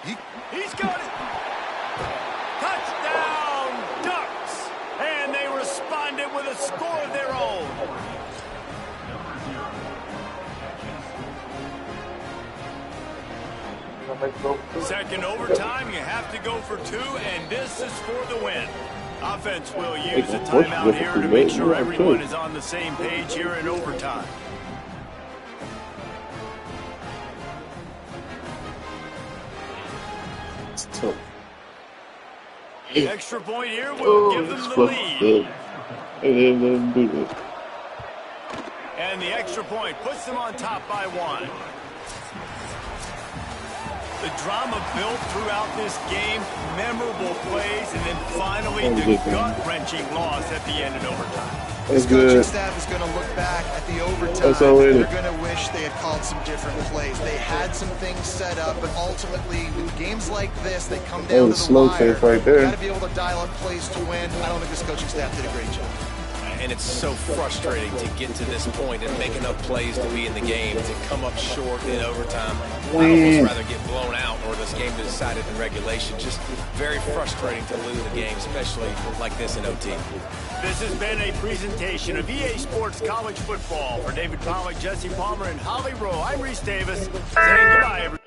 He's got it. Touchdown, Ducks. And they responded with a score of their own. Second overtime, you have to go for two, and this is for the win. Offense will use a timeout here to make sure everyone is on the same page here in overtime. It's tough. Extra point here will give them the lead. And the extra point puts them on top by one. The drama built throughout this game, memorable plays, and then finally the gut-wrenching loss at the end in overtime. That's This coaching good. staff is going to look back at the overtime. That's already. They're going to wish they had called some different plays. They had some things set up, but ultimately, in games like this, they come down to was the slow wire. tape right there. You got to be able to dial up plays to win. I don't think this coaching staff did a great job. And it's so frustrating to get to this point and make enough plays to be in the game, to come up short in overtime. I'd almost rather get blown out or this game decided in regulation. Just very frustrating to lose a game, especially like this in OT. This has been a presentation of EA Sports College Football. For David Pollack, Jesse Palmer, and Holly Rowe, I'm Reese Davis, saying goodbye, everyone.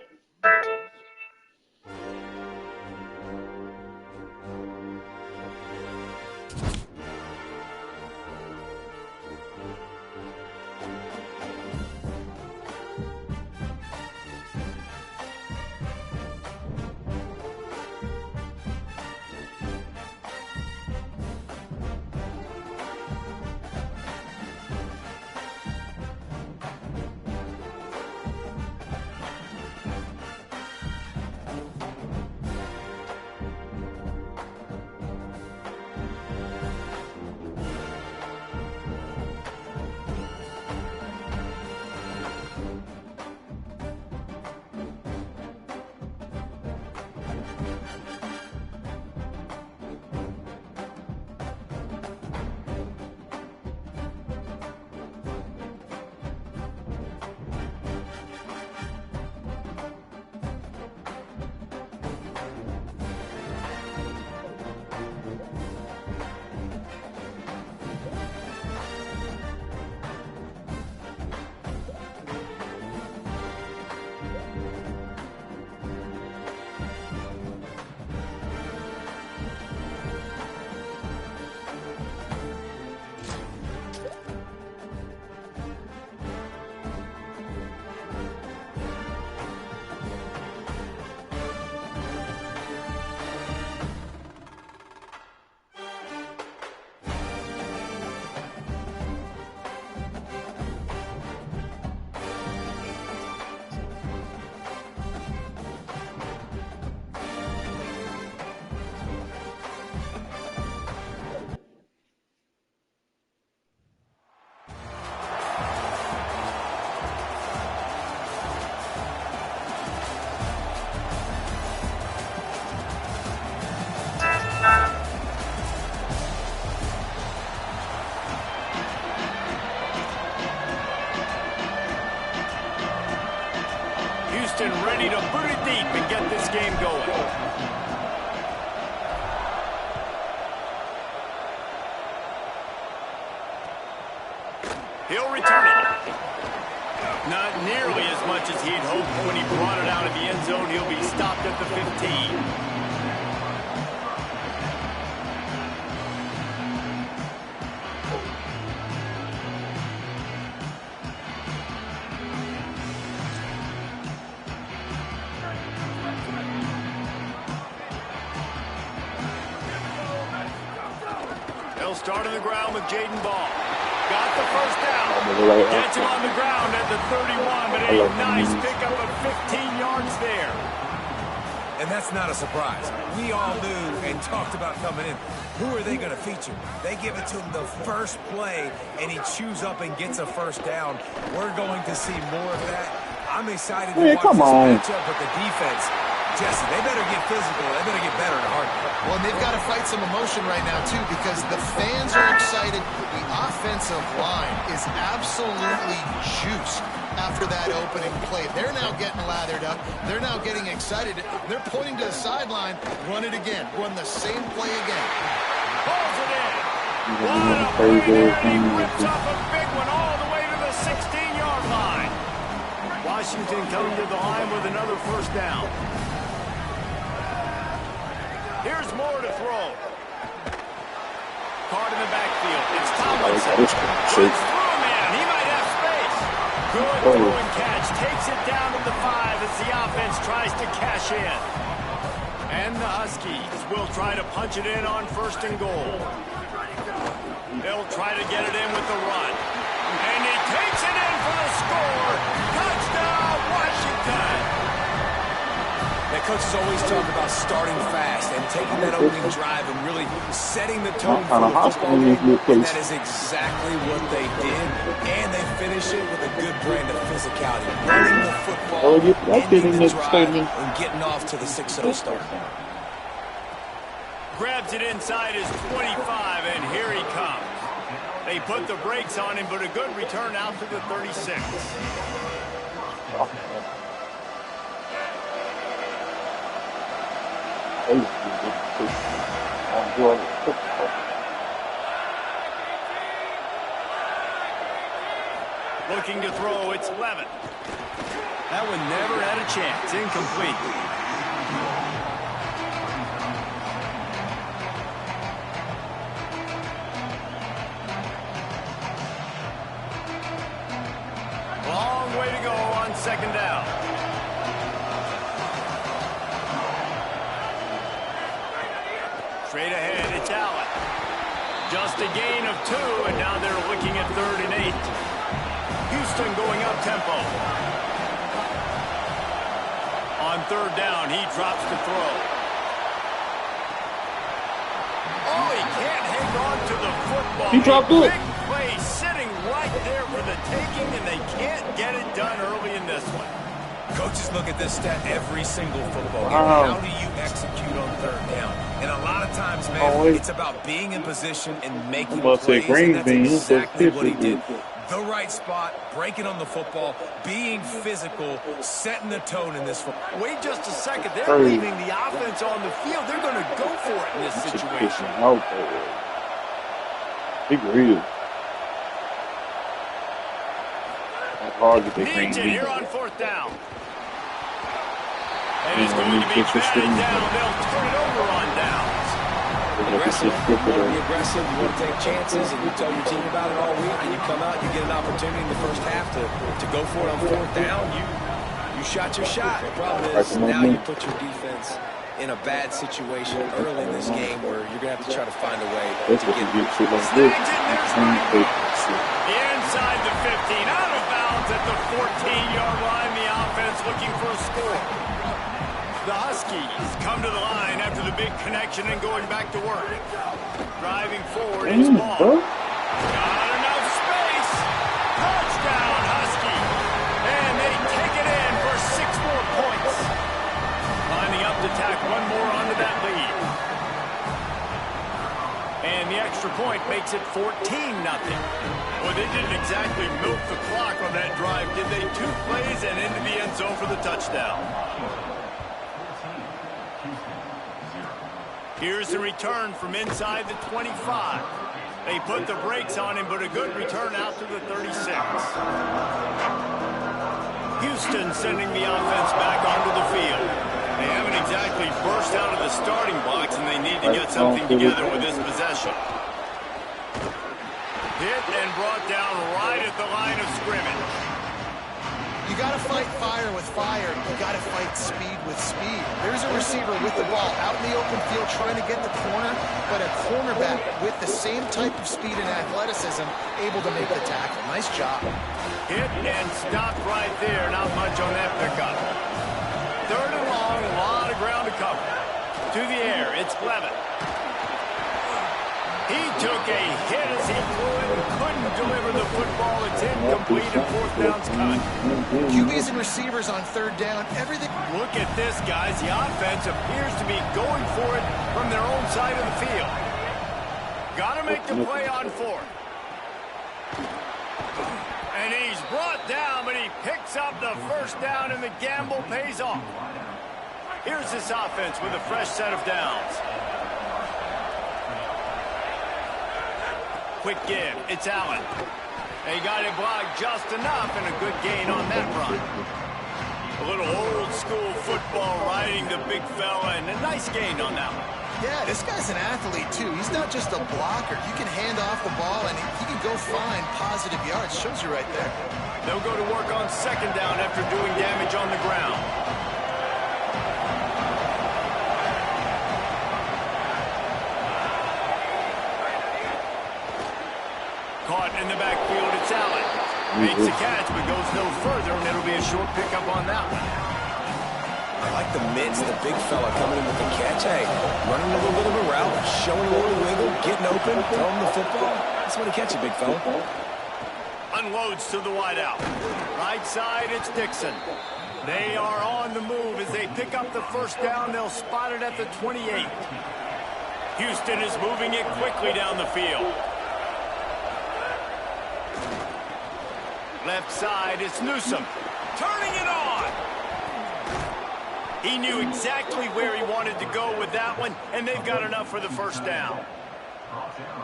Houston ready to put it deep and get this game going. He'll return it. Not nearly as much as he'd hoped when he brought it out of the end zone. He'll be stopped at the 15. They'll start on the ground with Jaden Ball. Got the first down. Gets him on the ground at the 31, but a nice pickup of 15 yards there. And that's not a surprise. We all knew and talked about coming in. Who are they going to feature? They give it to him the first play, and he chews up and gets a first down. We're going to see more of that. I'm excited to watch this matchup, but the defense, Jesse, they better get physical. They better get better in a heartbeat. Well, and they've got to fight some emotion right now, too, because the fans are excited. The offensive line is absolutely juiced after that opening play. They're now getting lathered up. They're now getting excited. They're pointing to the sideline. Run it again. Run the same play again. Pulls it in. What a play there. He rips off a big one all the way to the 16-yard line. Washington coming to the line with another first down. Here's Moore to throw. Card in the backfield. It's Tomlinson. Runs through a man. He might have space. Good throw and catch. Takes it down to the 5 as the offense tries to cash in. And the Huskies will try to punch it in on 1st and goal. They'll try to get it in with the run. And he takes it in for the score. Touchdown, Washington. That coaches always talk about starting fast and taking that opening drive and really setting the tone for the football game. And that is exactly what they did. And they finish it with a good brand of physicality. Running the football, ending the drive, and getting off to the 6-0 start. Grabs it inside his 25, and here he comes. They put the brakes on him, but a good return out to the 36. Looking to throw, it's Levin. That one never had a chance. Incomplete. Long way to go on 2nd down. Straight ahead, it's Allen. Just a gain of 2, and now they're looking at 3rd and 8. Houston going up tempo. On 3rd down, he drops to throw. Oh, he can't hang on to the football. He dropped it. Big play sitting right there for the taking, and they can't get it done early in this one. Coaches look at this stat every single football game. How do you execute on 3rd down? And a lot of times, man, it's about being in position and making plays, and that's exactly what he did. The right spot, breaking on the football, being physical, setting the tone in this football. Wait just a second. They're leaving the offense on the field. They're going to go for it in this situation. Agreed. Hard to Needs it here on 4th down. And it's going to be batted down. They'll turn it over on downs. Aggressive. You want to be aggressive. You want to take chances, and you tell your team about it all week, and you come out, you get an opportunity in the first half to go for it on 4th down. You shot your shot. The problem is now you put your defense in a bad situation early in this game where you're going to have to try to find a way to get inside the 15, out of bounds at the 14-yard line. The offense looking for a score. The Huskies come to the line after the big connection and going back to work. Driving forward is Ball. Got enough space. Touchdown, Husky. And they take it in for 6 more points. Lining up to tack one more onto that lead. And the extra point makes it 14-0. Well, they didn't exactly milk the clock on that drive, did they? 2 plays and into the end zone for the touchdown. Here's the return from inside the 25. They put the brakes on him, but a good return out to the 36. Houston sending the offense back onto the field. They haven't exactly burst out of the starting box, and they need to get something together with this possession. Hit and brought down right at the line of scrimmage. You got to fight fire with fire. You got to fight speed with speed. There's a receiver with the ball out in the open field trying to get the corner, but a cornerback with the same type of speed and athleticism able to make the tackle. Nice job. Hit and stopped right there. Not much on that pickup. Third and long, a lot of ground to cover. To the air, it's Levitt. He took a hit as he threw it and couldn't deliver the football. It's incomplete and fourth down's cut. QBs and receivers on third down, everything. Look at this, guys. The offense appears to be going for it from their own side of the field. Got to make the play on fourth. And he's brought down, but he picks up the first down, and the gamble pays off. Here's this offense with a fresh set of downs. Quick give. It's Allen. They got it blocked just enough, and a good gain on that run. A little old-school football riding the big fella, and a nice gain on that one. Yeah, this guy's an athlete, too. He's not just a blocker. You can hand off the ball, and he can go find positive yards. Shows you right there. They'll go to work on second down after doing damage on the ground. Caught in the backfield, it's Allen. Makes the catch, but goes no further, and it'll be a short pickup on that one. I like the mitts, the big fella coming in with the catch. Hey, running a little bit of a route, showing a little wiggle, getting open, throwing the football. That's when he catches, big fella. Unloads to the wideout. Right side, it's Dixon. They are on the move as they pick up the first down. They'll spot it at the 28. Houston is moving it quickly down the field. Left side, it's Newsome. Turning it on! He knew exactly where he wanted to go with that one, and they've got enough for the first down.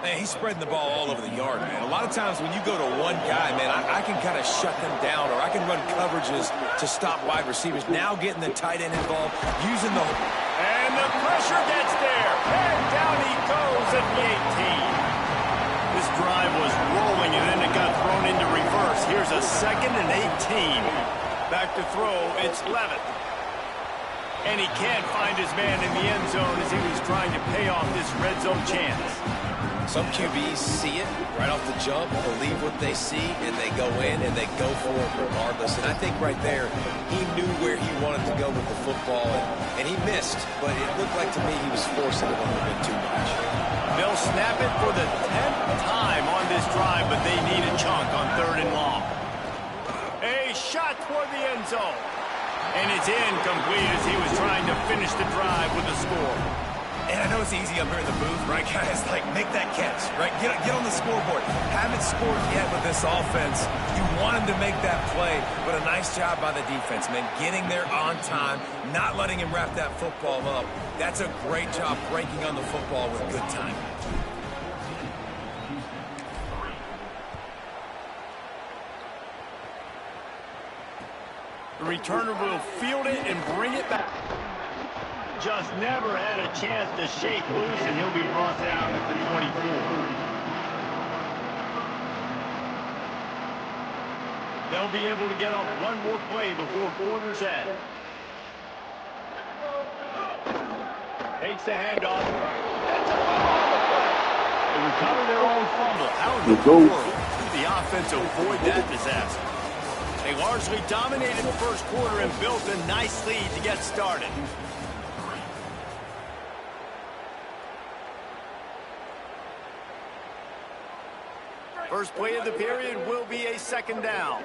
Man, he's spreading the ball all over the yard, man. A lot of times when you go to one guy, man, I can kind of shut them down, or I can run coverages to stop wide receivers. Now getting the tight end involved, using the... And the pressure gets there. And down he goes at the 18. This drive was rolling, and then it got thrown into reverse. Here's a 2nd and 18. Back to throw, it's Levitt. And he can't find his man in the end zone as he was trying to pay off this red zone chance. Some QBs see it right off the jump, believe what they see, and they go in and they go for it regardless. And I think right there, he knew where he wanted to go with the football, and he missed. But it looked like to me he was forcing it a little bit too much. They'll snap it for the 10th time on this drive, but they need a chunk on third and long. A shot toward the end zone. And it's incomplete as he was trying to finish the drive with a score. And I know it's easy up here in the booth, right, guys? Like, make that catch, right? Get on the scoreboard. Haven't scored yet with this offense. You want him to make that play, but a nice job by the defense, man. Getting there on time, not letting him wrap that football up. That's a great job breaking on the football with good time. The returner will field it and bring it back. Just never had a chance to shake loose, and he'll be brought down at the 24. They'll be able to get off one more play before quarter's end. Takes the handoff. That's a fumble on the play. They recover their own fumble. How in the world did the offense avoid that disaster? They largely dominated the first quarter and built a nice lead to get started. First play of the period will be a second down.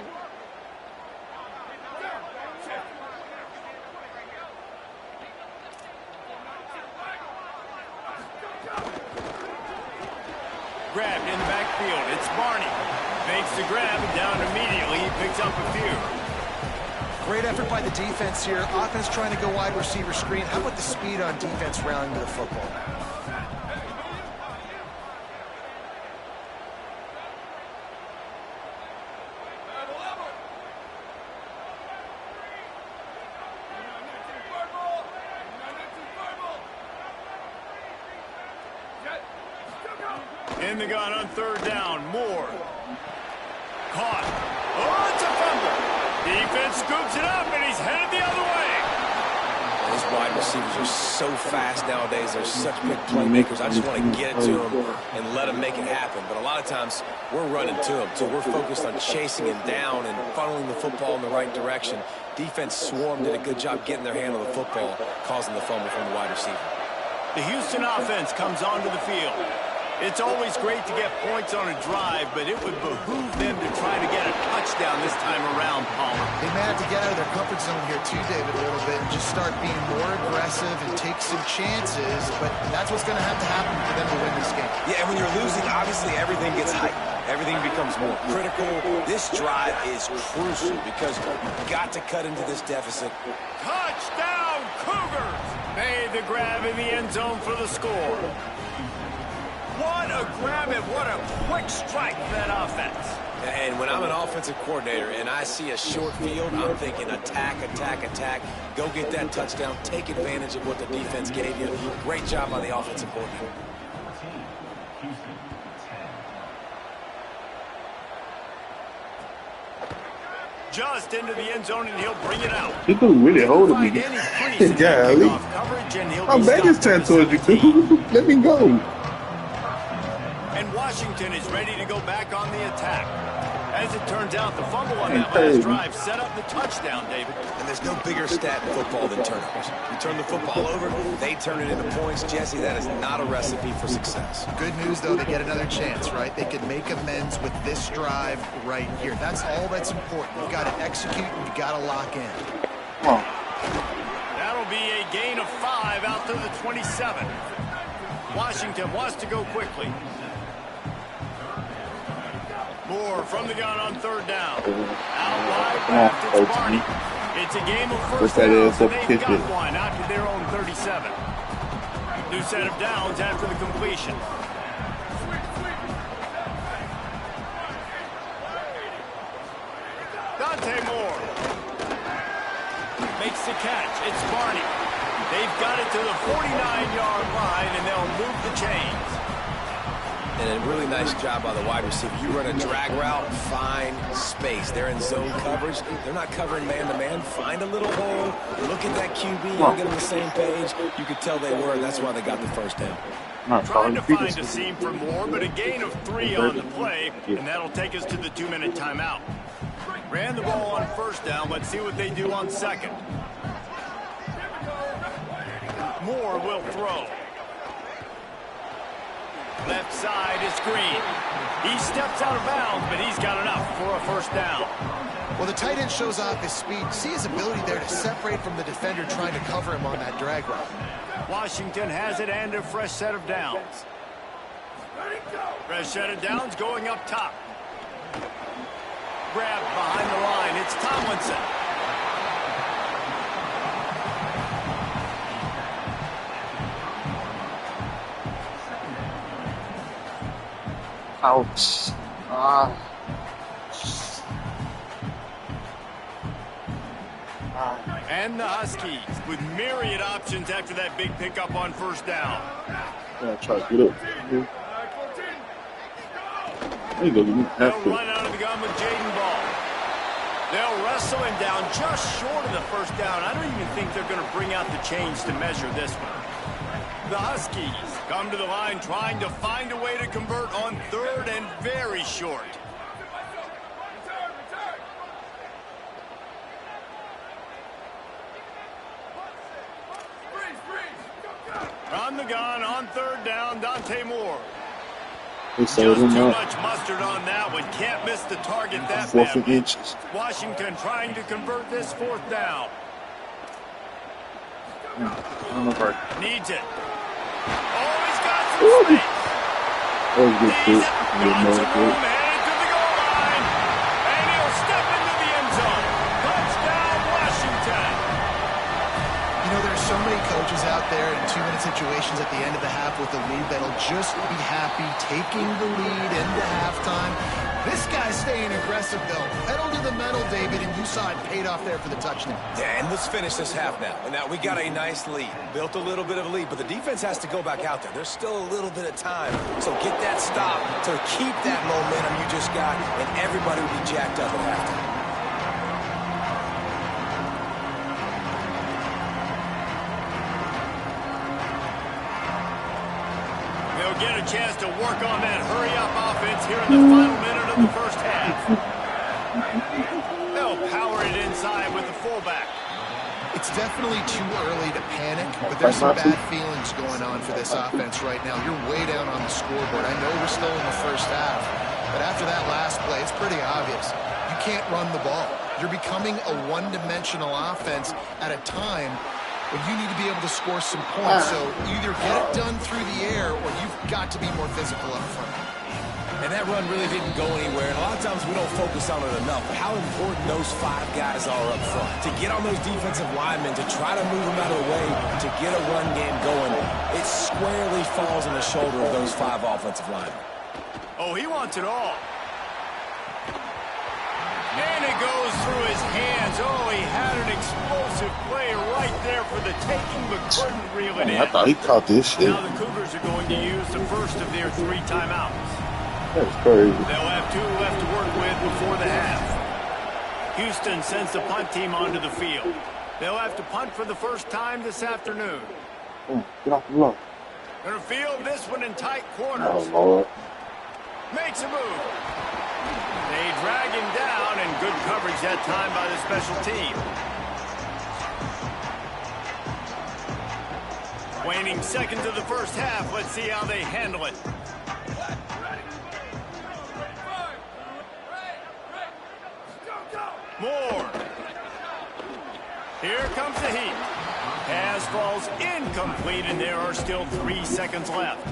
Grabbed in the backfield. It's Barney. Makes the grab and down immediately. He picks up a few. Great effort by the defense here. Offense trying to go wide receiver screen. How about the speed on defense rallying to the football? In the gun on third down. Moore. Caught. Oh, it's a fumble. Defense scoops it up, and he's headed the other way. These wide receivers are so fast nowadays. They're such big playmakers. I just want to get it to them and let them make it happen. But a lot of times, we're running to them, too. We're focused on chasing him down and funneling the football in the right direction. Defense swarmed, did a good job getting their hand on the football, causing the fumble from the wide receiver. The Houston offense comes onto the field. It's always great to get points on a drive, but it would behoove them to try to get a touchdown this time around, Palmer. They may have to get out of their comfort zone here too, David, a little bit, and just start being more aggressive and take some chances, but that's what's going to have to happen for them to win this game. Yeah, and when you're losing, obviously everything gets heightened. Everything becomes more critical. This drive is crucial because you've got to cut into this deficit. Touchdown, Cougars! Made the grab in the end zone for the score. What a grab and what a quick strike for that offense. And when I'm an offensive coordinator and I see a short field, I'm thinking attack, attack, attack. Go get that touchdown. Take advantage of what the defense gave you. Great job by the offensive coordinator. Just into the end zone, and he'll bring it out. This dude really holding me. Golly. I'm begging his time towards you, dude. Let me go. And Washington is ready to go back on the attack. As it turns out, the fumble on that last drive set up the touchdown, David. And there's no bigger stat in football than turnovers. You turn the football over, they turn it into points. Jesse, that is not a recipe for success. Good news, though, they get another chance, right? They can make amends with this drive right here. That's all that's important. You've got to execute and you've got to lock in. Oh. That'll be a gain of 5 out to the 27. Washington wants to go quickly. Moore from the gun on third down. Out wide left, it's Barney. It's a game of first downs, and they've got one out to their own 37. New set of downs after the completion. Dante Moore makes the catch. It's Barney. They've got it to the 49-yard line, and they'll move the chains. And a really nice job by the wide receiver. You run a drag route, find space. They're in zone coverage. They're not covering man-to-man. Find a little hole. Look at that QB. You'll get on the same page. You could tell they were, and that's why they got the first down. Trying to find a seam for Moore, but a gain of 3 on the play, and that'll take us to the 2-minute timeout. Ran the ball on first down. Let's see what they do on second. Moore will throw. Left side is Green. He steps out of bounds, but he's got enough for a first down. Well, the tight end shows off his speed. See his ability there to separate from the defender trying to cover him on that drag route. Washington has it and a fresh set of downs. Fresh set of downs going up top. Grab behind the line. It's Tomlinson. Ouch. And the Huskies with myriad options after that big pickup on first down. Yeah, try to get up. There you go. They'll run out of the gun with Jaden Ball. They'll wrestle him down just short of the first down. I don't even think they're going to bring out the chains to measure this one. The Huskies come to the line trying to find a way to convert on third and very short. From the gun on third down, Dante Moore. Just too much mustard on that one. Can't miss the target that badly. Washington trying to convert this fourth down. Needs it. Oh, he's got some space. He's bouncing room, headed to the goal line. And he'll step into the end zone. Touchdown, Washington. You know, there's so many coaches out there in 2-minute situations at the end of the half with the lead that'll just be happy taking the lead into halftime. This guy's staying aggressive, though. Pedal to the metal, David, and you saw it paid off there for the touchdown. Yeah, and let's finish this half now. Now, we got a nice lead. Built a little bit of a lead, but the defense has to go back out there. There's still a little bit of time. So get that stop to keep that momentum you just got, and everybody will be jacked up at halftime. a chance to work on that hurry-up offense here in the final minute of the first half. They'll power it inside with the fullback. It's definitely too early to panic, but there's some bad feelings going on for this offense right now. You're way down on the scoreboard. I know we're still in the first half, but after that last play, it's pretty obvious. You can't run the ball. You're becoming a one-dimensional offense at a time when you need to be able to score some points. So either get it done through the air or you've got to be more physical up front. And that run really didn't go anywhere. And a lot of times we don't focus on it enough. How important those 5 guys are up front. To get on those defensive linemen, to try to move them out of the way, to get a run game going, it squarely falls on the shoulder of those 5 offensive linemen. Oh, he wants it all. And it goes through his hands. Oh, he had an explosive play right there for the taking, but couldn't reel it in. I thought he caught this shit. Now the Cougars are going to use the first of their 3 timeouts. That's crazy. They'll have 2 left to work with before the half. Houston sends the punt team onto the field. They'll have to punt for the first time this afternoon. Get off the block. Gonna field this one in tight corners. Oh, Lord. Makes a move. They drag him down, and good coverage that time by the special team. Waning seconds of the first half. Let's see how they handle it. Moore. Here comes the heat. Pass falls incomplete, and there are still 3 seconds left.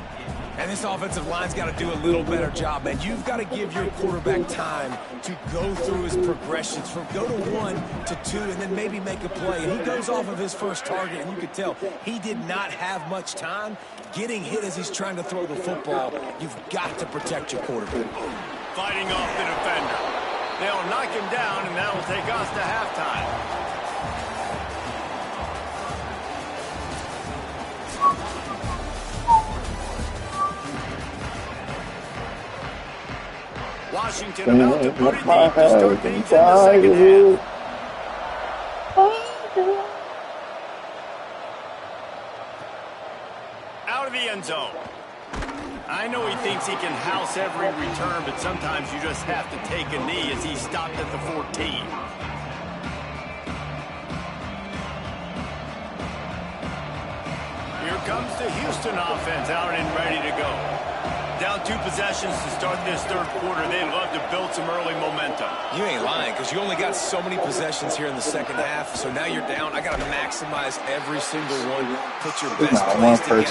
And this offensive line's got to do a little better job, man. You've got to give your quarterback time to go through his progressions from go to 1 to 2 and then maybe make a play. And he goes off of his first target, and you could tell he did not have much time getting hit as he's trying to throw the football. You've got to protect your quarterback. Fighting off the defender. They'll knock him down, and that'll take us to halftime. Washington about to put it deep to start things in the second half. Out of the end zone. I know he thinks he can house every return, but sometimes you just have to take a knee as he stopped at the 14. Here comes the Houston offense out and ready to go. Down 2 possessions to start this third quarter. They'd love to build some early momentum. You ain't lying, because you only got so many possessions here in the second half. So now you're down. I got to maximize every single one. Put your best plays together.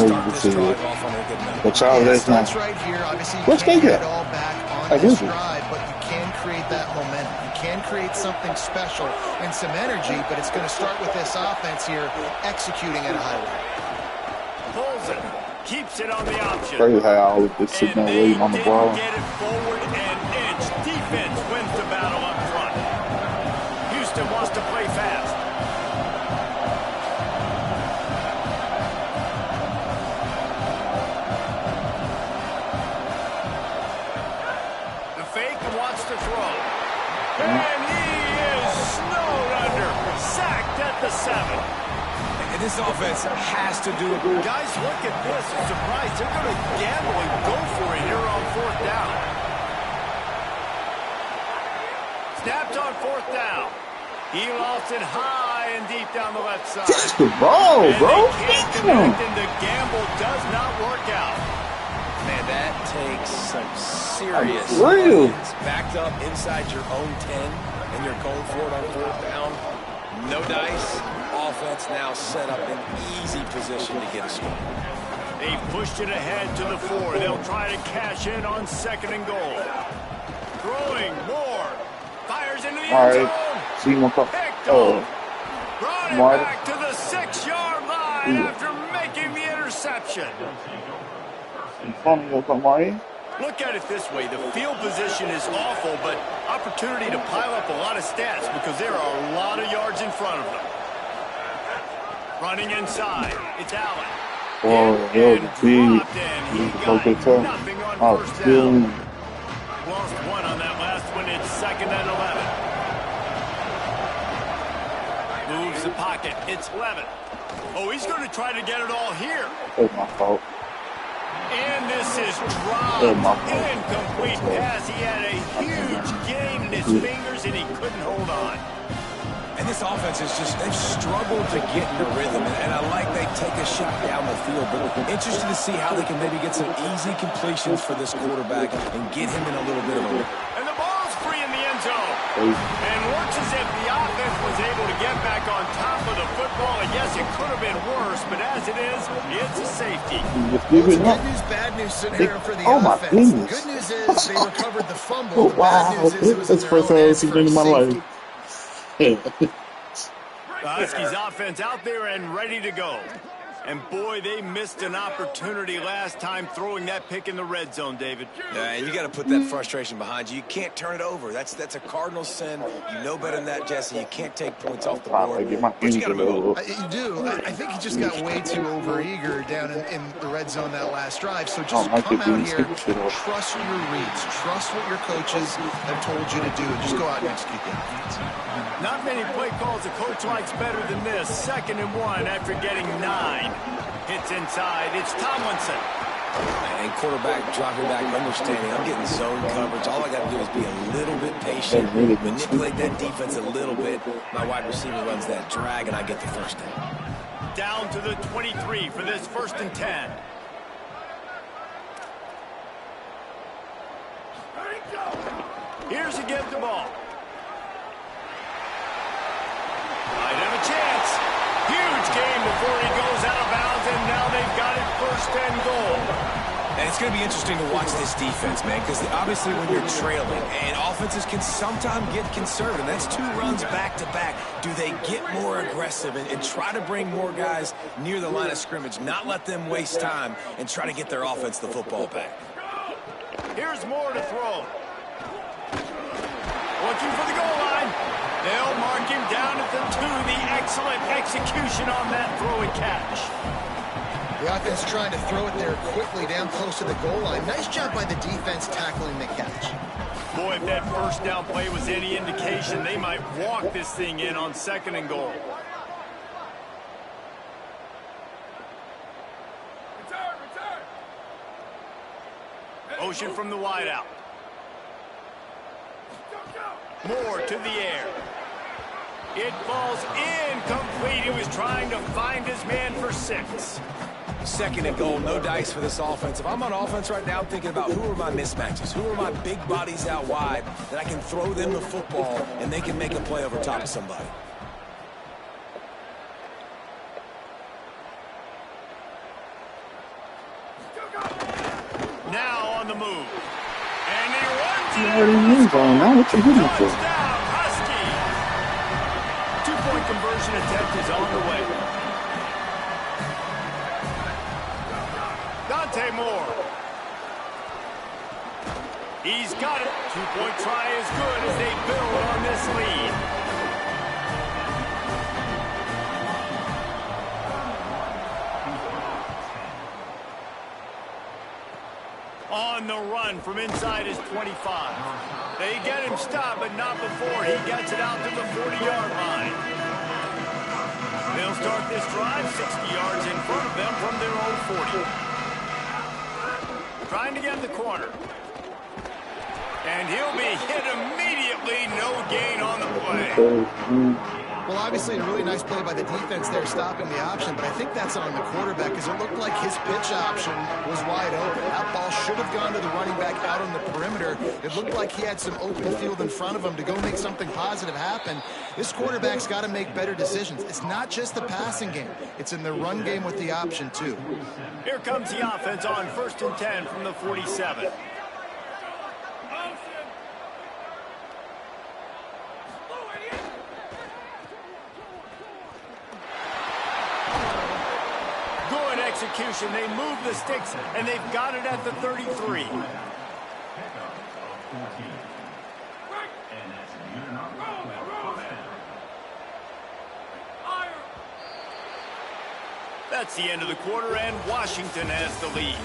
Start this drive off on a good note. But y'all, that's not. Right here. Obviously, you What's can't they get got? it all back on I this do. drive, but you can create that momentum. You can create something special and some energy, but it's going to start with this offense here executing at a high level. Pulls it. Keeps it on the option. Crazy how I always just sitting there waiting on the ball. Get it forward an inch. Defense wins the battle up front. Houston wants to play fast. The fake wants to throw. And he is snowed under. Sacked at the 7. And this offense has to do it. Guys, look at this. I'm surprised they're going to gamble and go for it here on 4th down. Snapped on 4th down. He lost it high and deep down the left side. Catch the ball, And bro. they can't connect, and the gamble does not work out. Man, that takes some serious Real. onions. Backed up inside your own 10, and you're going for it on 4th down. No dice. Offense now set up an easy position to get a score. They pushed it ahead to the 4. They'll try to cash in on 2nd and goal. Throwing more. Fires into the All end right. zone. See him come. Picked Oh, off. Brought it Marty. back to the 6-yard line after making the interception. funny or something, Marty. Look at it this way. The field position is awful, but opportunity to pile up a lot of stats because there are a lot of yards in front of them. Running inside. It's Allen. Oh, And that was big. dropped in. He Okay, got so nothing on I was first feeling. down. Lost 1 on that last one. It's 2nd and 11. Moves the pocket. It's 11. Oh, he's going to try to get it all here. That's my fault. And this is Oh, my dropped. fault. Incomplete pass. He had a huge gain in his fingers, and he couldn't hold on. And this offense is just, they've struggled to get into rhythm. And I like they take a shot down the field, but interested to see how they can maybe get some easy completions for this quarterback and get him in a little bit of a... And the ball's free in the end zone. And looks as if the offense was able to get back on top of the football. And yes, it could have been worse, but as it is, it's a safety. Just give It's it a up. good news, bad news scenario for the Oh, my offense. goodness. Good news is they recovered the fumble. Oh, The bad wow. news is it was in That's the their first own time I've end seen for it in my safety. life. Yeah. The Huskies offense out there and ready to go. And boy, they missed an opportunity last time throwing that pick in the red zone, David. Yeah, and you got to put that frustration behind you. You can't turn it over. That's a cardinal sin. You know better than that, Jesse. You can't take points off the board. Get my But you got to move on. You do. I think he just got way too overeager down in the red zone that last drive. So just Mike come did out really here, take the shit off. trust your reads, trust what your coaches have told you to do, and just go out and execute the offense. Not many play calls a coach likes better than this. 2nd and 1 after getting 9. Hits inside. It's Tomlinson. And quarterback dropping back, understanding I'm getting zone coverage. All I got to do is be a little bit patient, manipulate that defense a little bit. My wide receiver runs that drag, and I get the first down. Down to the 23 for this 1st and 10. Here's to get the ball. Might have a chance. Huge game before he goes out of bounds, and now they've got it 1st and goal. And it's going to be interesting to watch this defense, man, because obviously when you're trailing, and offenses can sometimes get conservative. That's 2 runs back-to-back. Do they get more aggressive and try to bring more guys near the line of scrimmage, not let them waste time, and try to get their offense the football back? Here's more to throw. Looking for the goal line. They'll mark him down at the 2. The excellent execution on that throw and catch. The offense trying to throw it there quickly down close to the goal line. Nice job by the defense tackling the catch. Boy, if that 1st down play was any indication, they might walk this thing in on 2nd and goal. Motion from the wideout. Moore to the air. It falls incomplete. He was trying to find his man for 6. 2nd and goal, no dice for this offense. If I'm on offense right now, I'm thinking about who are my mismatches, who are my big bodies out wide that I can throw them the football and they can make a play over top of somebody. Now on the move. And he runs You it. already moved on. Now what you hitting for? Touchdown, Husky. 2-point conversion attempt is on the way. Dante Moore. He's got it. 2-point try is good as they build on this lead. On the run from inside his 25. They get him stopped, but not before he gets it out to the 40-yard line. They'll start this drive 60 yards in front of them from their own 40. Trying to get in the corner. And he'll be hit immediately. No gain on the play. Well, obviously, a really nice play by the defense there, stopping the option, but I think that's on the quarterback because it looked like his pitch option was wide open. That ball should have gone to the running back out on the perimeter. It looked like he had some open field in front of him to go make something positive happen. This quarterback's got to make better decisions. It's not just the passing game. It's in the run game with the option, too. Here comes the offense on 1st and 10 from the 47. Execution. They move the sticks, and they've got it at the 33. That's the end of the quarter, and Washington has the lead.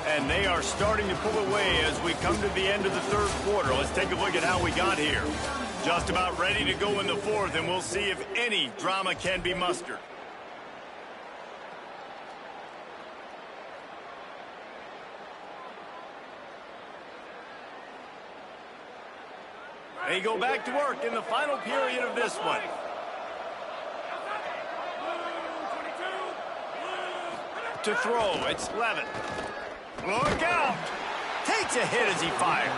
And they are starting to pull away as we come to the end of the 3rd quarter. Let's take a look at how we got here. Just about ready to go in the 4th, and we'll see if any drama can be mustered. They go back to work in the final period of this one. To throw, it's Levitt. Look out! Takes a hit as he fires.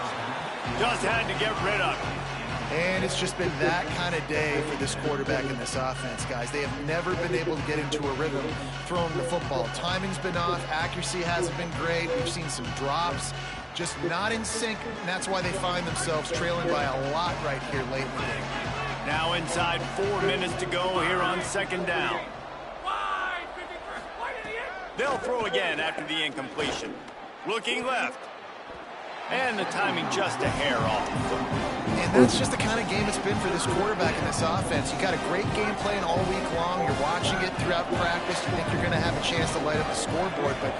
Just had to get rid of it. And it's just been that kind of day for this quarterback and this offense, guys. They have never been able to get into a rhythm throwing the football. Timing's been off. Accuracy hasn't been great. We've seen some drops. Just not in sync, and that's why they find themselves trailing by a lot right here late in the game. Now inside 4 minutes to go here on second down. They'll throw again after the incompletion. Looking left. And the timing just a hair off. And that's just the kind of game it's been for this quarterback and this offense. You got a great game plan all week long. You're watching it throughout practice. You think you're going to have a chance to light up the scoreboard, but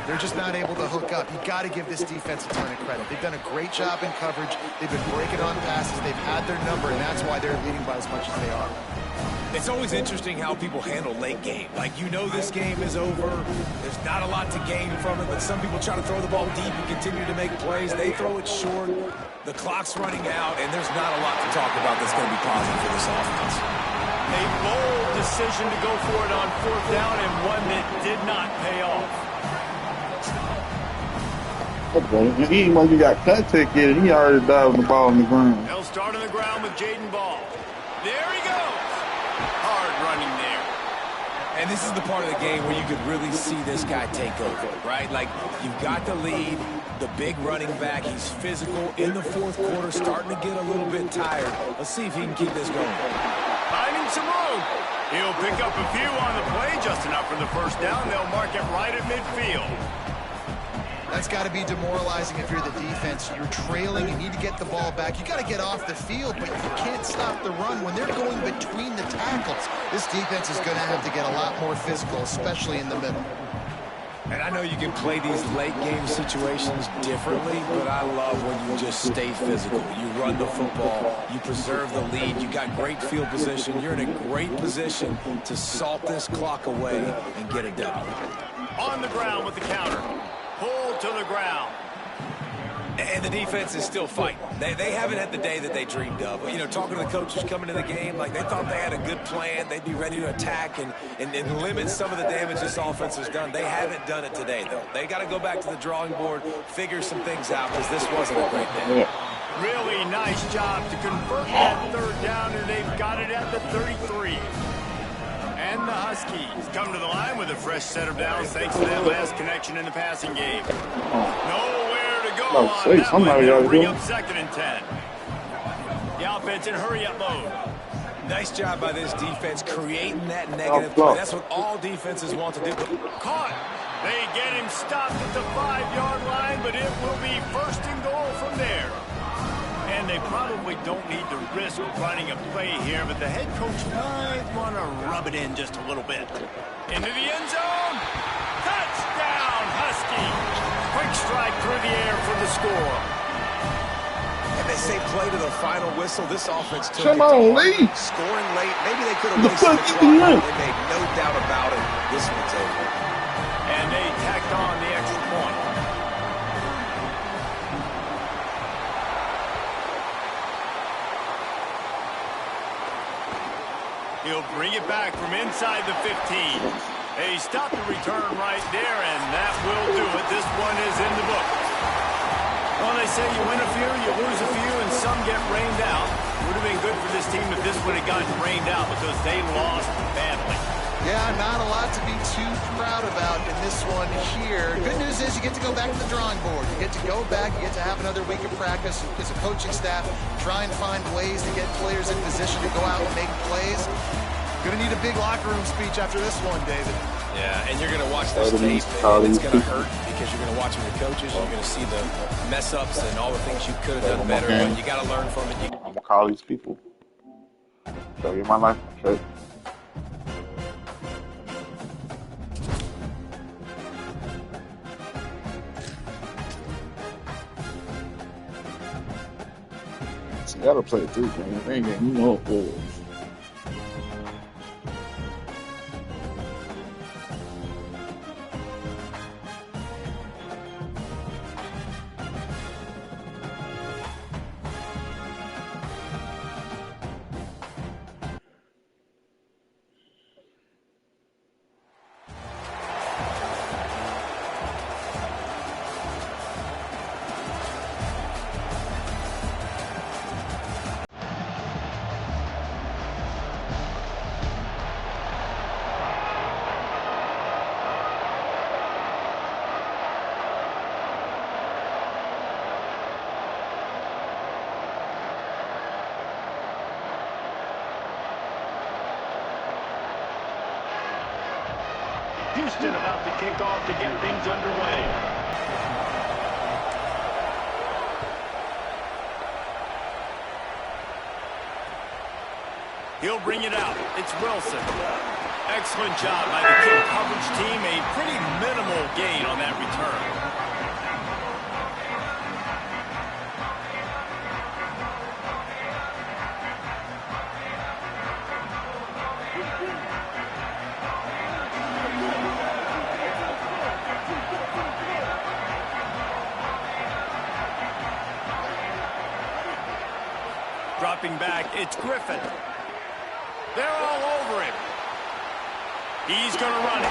they're just not able to hook up. You got to give this defense a ton of credit. They've done a great job in coverage. They've been breaking on passes. They've had their number, and that's why they're leading by as much as they are. It's always interesting how people handle late game. Like, you know this game is over. There's not a lot to gain from it, but some people try to throw the ball deep and continue to make plays. They throw it short. The clock's running out, and there's not a lot to talk about that's going to be positive for this offense. A bold decision to go for it on fourth down, and one that did not pay off. He when you got cut ticket, he already dived the ball on the ground. They'll start on the ground with Jaden Ball. There he goes. Hard running there. And this is the part of the game where you could really see this guy take over, right? Like, you've got the lead, the big running back. He's physical in the fourth quarter, starting to get a little bit tired. Let's see if he can keep this going. Finding some room. He'll pick up a few on the play, just enough for the first down. They'll mark it right at midfield. That's got to be demoralizing if you're the defense. You're trailing, you need to get the ball back. You got to get off the field, but you can't stop the run. When they're going between the tackles, this defense is going to have to get a lot more physical, especially in the middle. And I know you can play these late game situations differently, but I love when you just stay physical. You run the football, you preserve the lead, you got great field position. You're in a great position to salt this clock away and get a W. On the ground with the counter. Pulled to the ground. And the defense is still fighting. They haven't had the day that they dreamed of. You know, talking to the coaches coming to the game, like they thought they had a good plan. They'd be ready to attack and limit some of the damage this offense has done. They haven't done it today, though. They got to go back to the drawing board, figure some things out, because this wasn't a great day. Really nice job to convert that third down, and they've got it at the 33. And the Huskies come to the line with a fresh set of downs thanks to that last connection in the passing game. Nowhere to go on that one. They'll bring up second and 10. The offense in hurry-up mode. Nice job by this defense creating that negative play. That's what all defenses want to do. Caught. They get him stopped at the 5-yard line, but it will be first and goal from there. And they probably don't need to risk running a play here, but the head coach might want to rub it in just a little bit. Into the end zone. Touchdown, Husky. Quick strike through the air for the score. And they say play to the final whistle. This offense took Come on, Lee. Scoring late. Maybe they could have wasted the clock. They made no doubt about it. This one's over. And they tacked on the extra point. He'll bring it back from inside the 15. They stop the return right there, and that will do it. This one is in the book. Well, they say you win a few, you lose a few, and some get rained out. Would have been good for this team if this would have gotten rained out because they lost badly. Yeah, not a lot to be too proud about in this one here. Good news is you get to go back to the drawing board. You get to go back, you get to have another week of practice as a coaching staff, try and find ways to get players in position to go out and make plays. Going to need a big locker room speech after this one, David. Yeah, and you're going to watch this tape, and it's going to hurt because you're going to watch them with coaches. You're going to see the mess-ups and all the things you could have done better, but you got to learn from it. I'm going to call these people. Show you my life. Okay. Gotta play it through, man. They ain't getting no goals. Houston about to kick off to get things underway. He'll bring it out. It's Wilson. Excellent job by the kick coverage team. A pretty minimal gain on that return. Dropping back, it's Griffin. They're all over him. He's going to run it.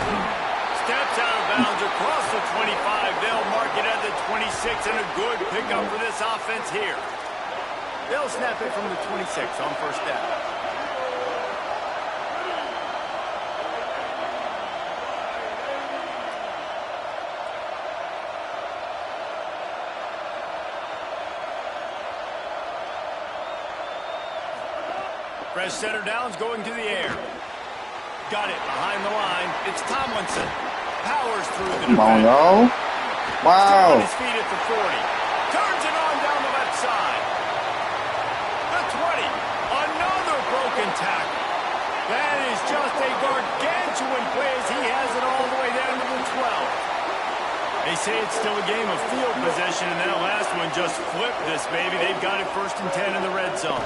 Steps out of bounds across the 25. They'll mark it at the 26, and a good pickup for this offense here. They'll snap it from the 26 on first down. Fresh center downs going to the air. Got it behind the line. It's Tomlinson. Powers through the defense. Come on, y'all. Wow. Still on his feet at the 40. Turns it on down the left side. The 20. Another broken tackle. That is just a gargantuan play as he has it all the way down to the 12. They say it's still a game of field possession, and that last one just flipped this baby. They've got it 1st and 10 in the red zone.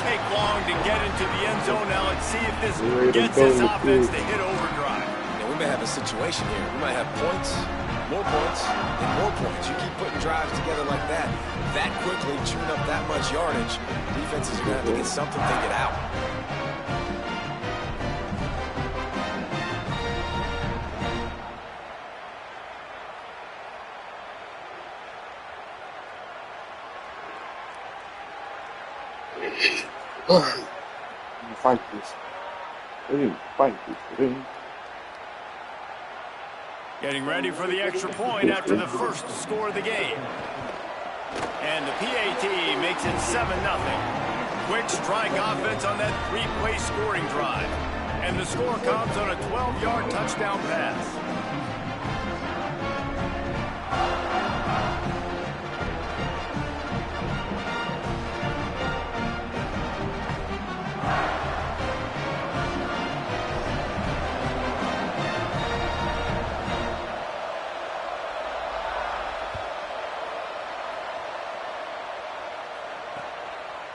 Take long to get into the end zone. Now let's see if this gets this offense to hit overdrive. Now, we may have a situation here. We might have points, and more points. You keep putting drives together like that quickly, chewing up that much yardage, defenses are going to have to get something figured out. Fight this. Fight this. Getting ready for the extra point after the first score of the game. And the PAT makes it 7-0. Quick strike offense on that 3-play scoring drive. And the score comes on a 12-yard touchdown pass.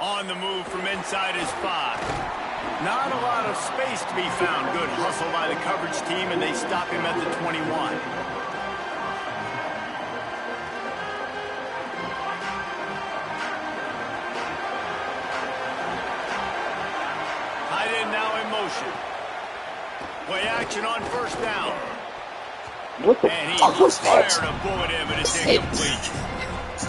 On the move from inside his 5. Not a lot of space to be found. Good hustle by the coverage team, and they stop him at the 21. Tight end now in motion. Play action on first down. What the And he fuck was that? fired a bullet in, but it's incomplete.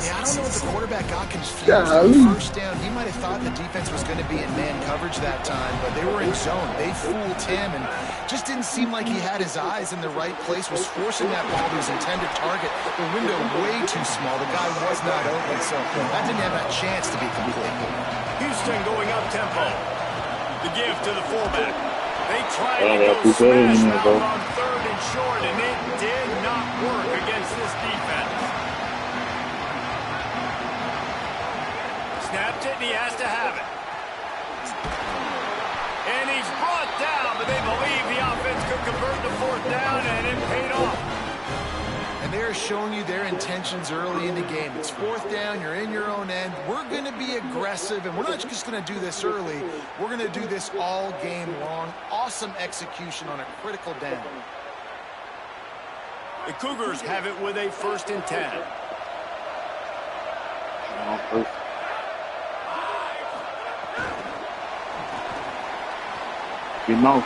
Yeah, I don't know if the quarterback got confused on the first down. He might have thought the defense was going to be in man coverage that time, but they were in zone. They fooled him and just didn't seem like he had his eyes in the right place, was forcing that ball to his intended target. The window way too small. The guy was not open, so that didn't have a chance to be complete. Houston going up tempo. The give to the fullback. They tried to go keep that in smash there, mouth on 3rd and short, and it did not work against this defense. Snapped it, and he has to have it. And he's brought down, but they believe the offense could convert the 4th down, and it paid off. And they're showing you their intentions early in the game. It's 4th down, you're in your own end. We're going to be aggressive, and we're not just going to do this early. We're going to do this all game long. Awesome execution on a critical down. The Cougars have it with a 1st and 10. You know.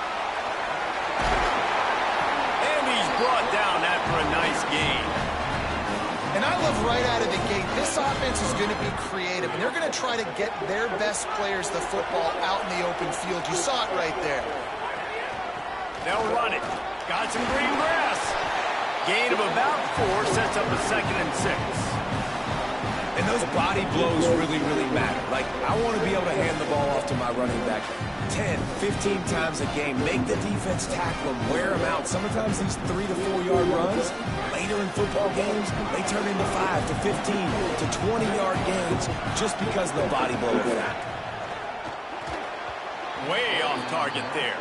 And he's brought down after a nice gain. And I love right out of the gate, this offense is going to be creative, and they're going to try to get their best players the football out in the open field. You saw it right there. They'll run it. Got some green grass. Gain of about 4 sets up a 2nd and 6. And those body blows really, really matter. Like, I want to be able to hand the ball off to my running back 10, 15 times a game. Make the defense tackle him, wear him out. Sometimes these 3 to 4 yard runs, later in football games, they turn into 5 to 15 to 20 yard gains just because of the body blow effect. Way off target there.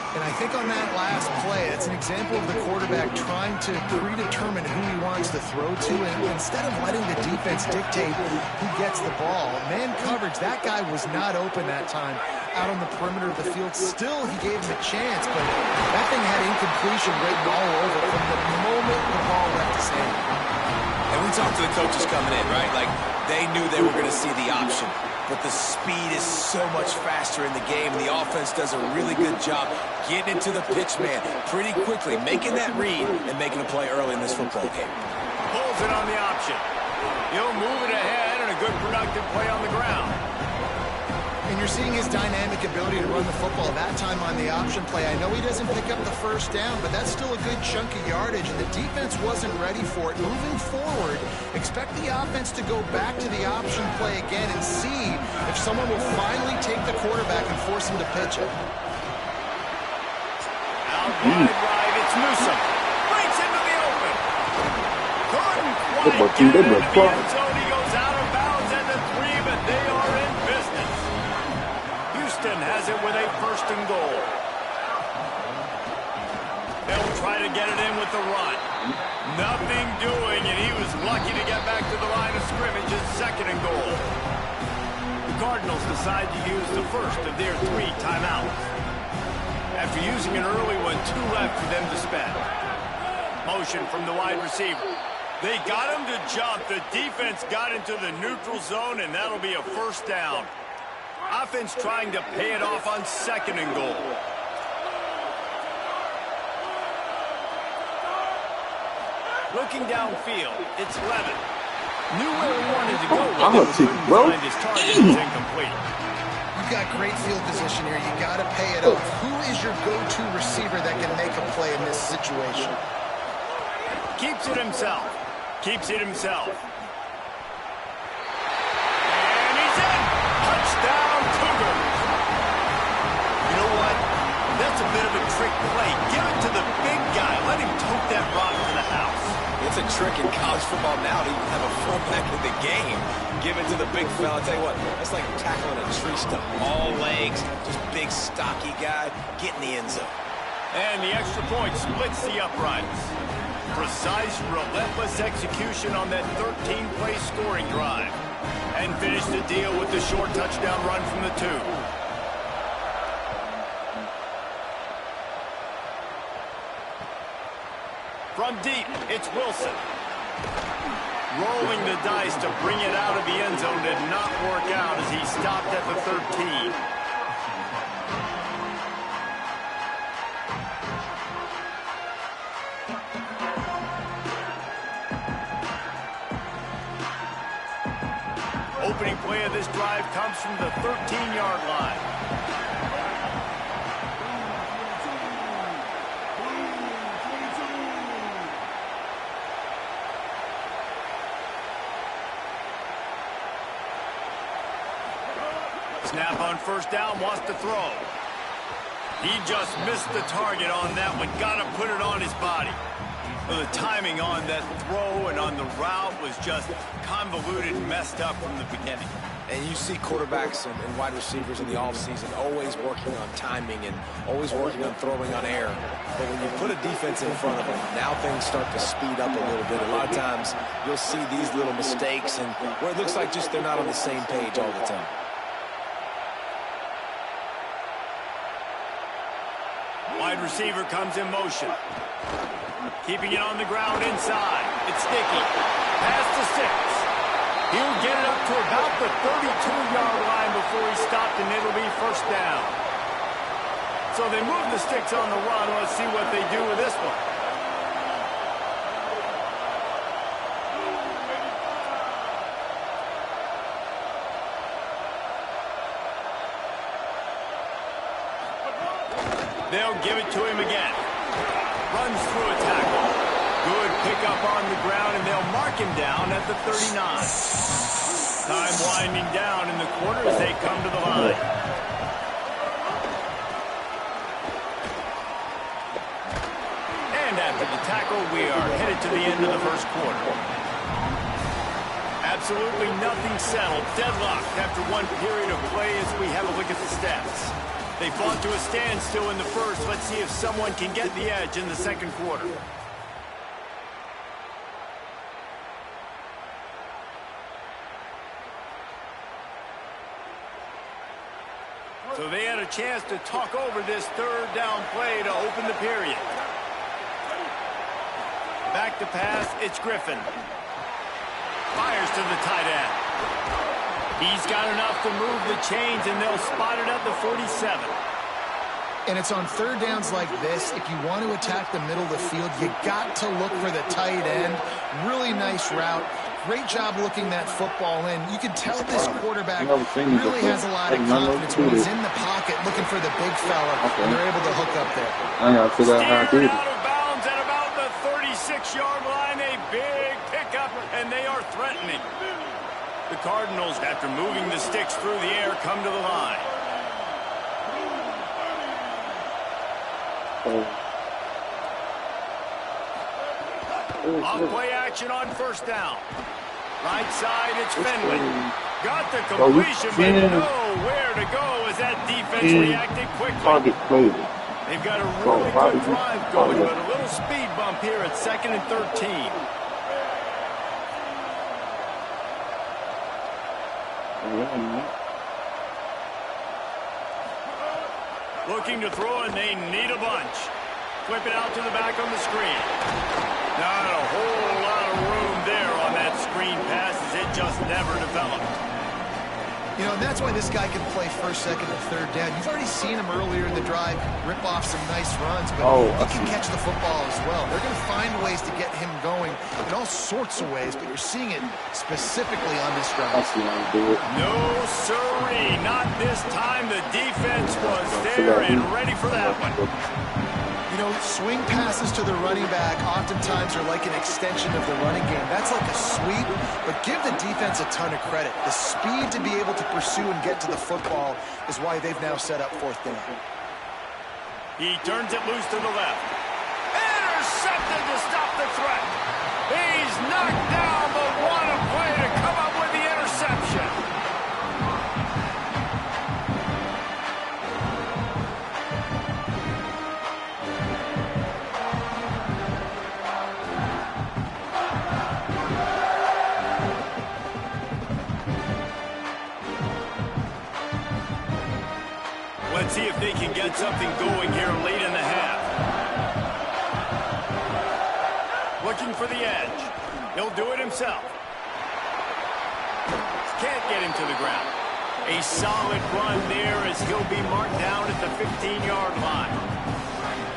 And I think on that last play, it's an example of the quarterback trying to predetermine who he wants to throw to, and instead of letting the defense dictate who gets the ball. Man coverage, that guy was not open that time out on the perimeter of the field. Still, he gave him a chance, but that thing had incompletion written all over from the moment the ball left his hand. And we talked to the coaches coming in, right? Like, they knew they were going to see the option. But the speed is so much faster in the game. The offense does a really good job getting into the pitch man pretty quickly, making that read and making a play early in this football game. Pulls it on the option. He'll move it ahead and a good productive play on the ground. And you're seeing his dynamic ability to run the football that time on the option play. I know he doesn't pick up the first down, but that's still a good chunk of yardage, and the defense wasn't ready for it. Moving forward, expect the offense to go back to the option play again and see if someone will finally take the quarterback and force him to pitch it. Out wide right, it's Newsome. Breaks into the open. Couldn't quite get into the end zone. He goes out of bounds at the 3, but they are in business. Houston has it with a 1st and goal. They'll try to get it in with the run. Nothing doing, and he was lucky to get back to the line of scrimmage at 2nd and goal. The Cardinals decide to use the first of their 3 timeouts. After using an early one, 2 left for them to spend. Motion from the wide receiver. They got him to jump. The defense got into the neutral zone, and that'll be a 1st down. Offense trying to pay it off on 2nd and goal. Looking downfield, it's Levin. Knew where he wanted to go with it, couldn't find his target. It's incomplete. You've got great field position here. You got to pay it off. Who is your go-to receiver that can make a play in this situation? Keeps it himself. Keeps it himself. And he's in. Touchdown, Cougars. You know what? That's a bit of a trick play. Give it to the big guy. Let him tote that rock to the house. It's a trick in college football now to even have a fullback in the game. Give it to the big fella. I'll tell you what, that's like tackling a tree stump. All legs, just big, stocky guy. Get in the end zone. And the extra point splits the uprights. Precise, relentless execution on that 13-play scoring drive. And finish the deal with the short touchdown run from the 2. From deep, it's Wilson. Rolling the dice to bring it out of the end zone did not work out as he stopped at the 13. Opening play of this drive comes from the 13-yard line. Snap on 1st down, wants to throw. He just missed the target on that one. Got to put it on his body. Well, the timing on that throw and on the route was just convoluted and messed up from the beginning. And you see quarterbacks and wide receivers in the offseason always working on timing and always working on throwing on air. But when you put a defense in front of them, now things start to speed up a little bit. A lot of times you'll see these little mistakes and where it looks like just they're not on the same page all the time. Wide receiver comes in motion. Keeping it on the ground inside. It's Dickey. Pass to 6. He'll get it up to about the 32-yard line before he stopped, and it'll be 1st down. So they move the sticks on the run. Let's see what they do with this one. They'll give it to him again. Runs through a tackle. Good pick up on the ground, and they'll mark him down at the 39. Time winding down in the quarter as they come to the line. And after the tackle, we are headed to the end of the first quarter. Absolutely nothing settled. Deadlocked after one period of play as we have a look at the stats. They fought to a standstill in the first. Let's see if someone can get the edge in the second quarter. So they had a chance to talk over this third down play to open the period. Back to pass, it's Griffin. Fires to the tight end. He's got enough to move the chains, and they'll spot it at the 47. And it's on third downs like this. If you want to attack the middle of the field, you got to look for the tight end. Really nice route. Great job looking that football in. You can tell this quarterback really has a lot of confidence when he's in the pocket looking for the big fella, and they're able to hook up there. I gotta figure out how to do Steered it. out of bounds at about the 36-yard line. A big pickup, and they are threatening. The Cardinals, after moving the sticks through the air, come to the line. Off play action on first down. Right side, it's Finley. Got the completion, but nowhere to go as that defense reacted quickly. Target play. They've got a really good drive going, but a little speed bump here at 2nd and 13. Looking to throw, and they need a bunch. Flip it out to the back on the screen. Not a whole lot of room there on that screen pass as it just never developed. You know, and that's why this guy can play first, second, and third down. You've already seen him earlier in the drive rip off some nice runs, but he can catch the football as well. They're going to find ways to get him going in all sorts of ways, but you're seeing it specifically on this drive. No, sirree, not this time. The defense was there and ready for that one. You know, swing passes to the running back oftentimes are like an extension of the running game. That's like a sweep, but give the defense a ton of credit. The speed to be able to pursue and get to the football is why they've now set up fourth down. He turns it loose to the left. Intercepted to stop the threat. He's knocked down, but what a play to come up with the interception. Let's see if they can get something going here late in the half. Looking for the edge. He'll do it himself. Can't get him to the ground. A solid run there as he'll be marked down at the 15-yard line.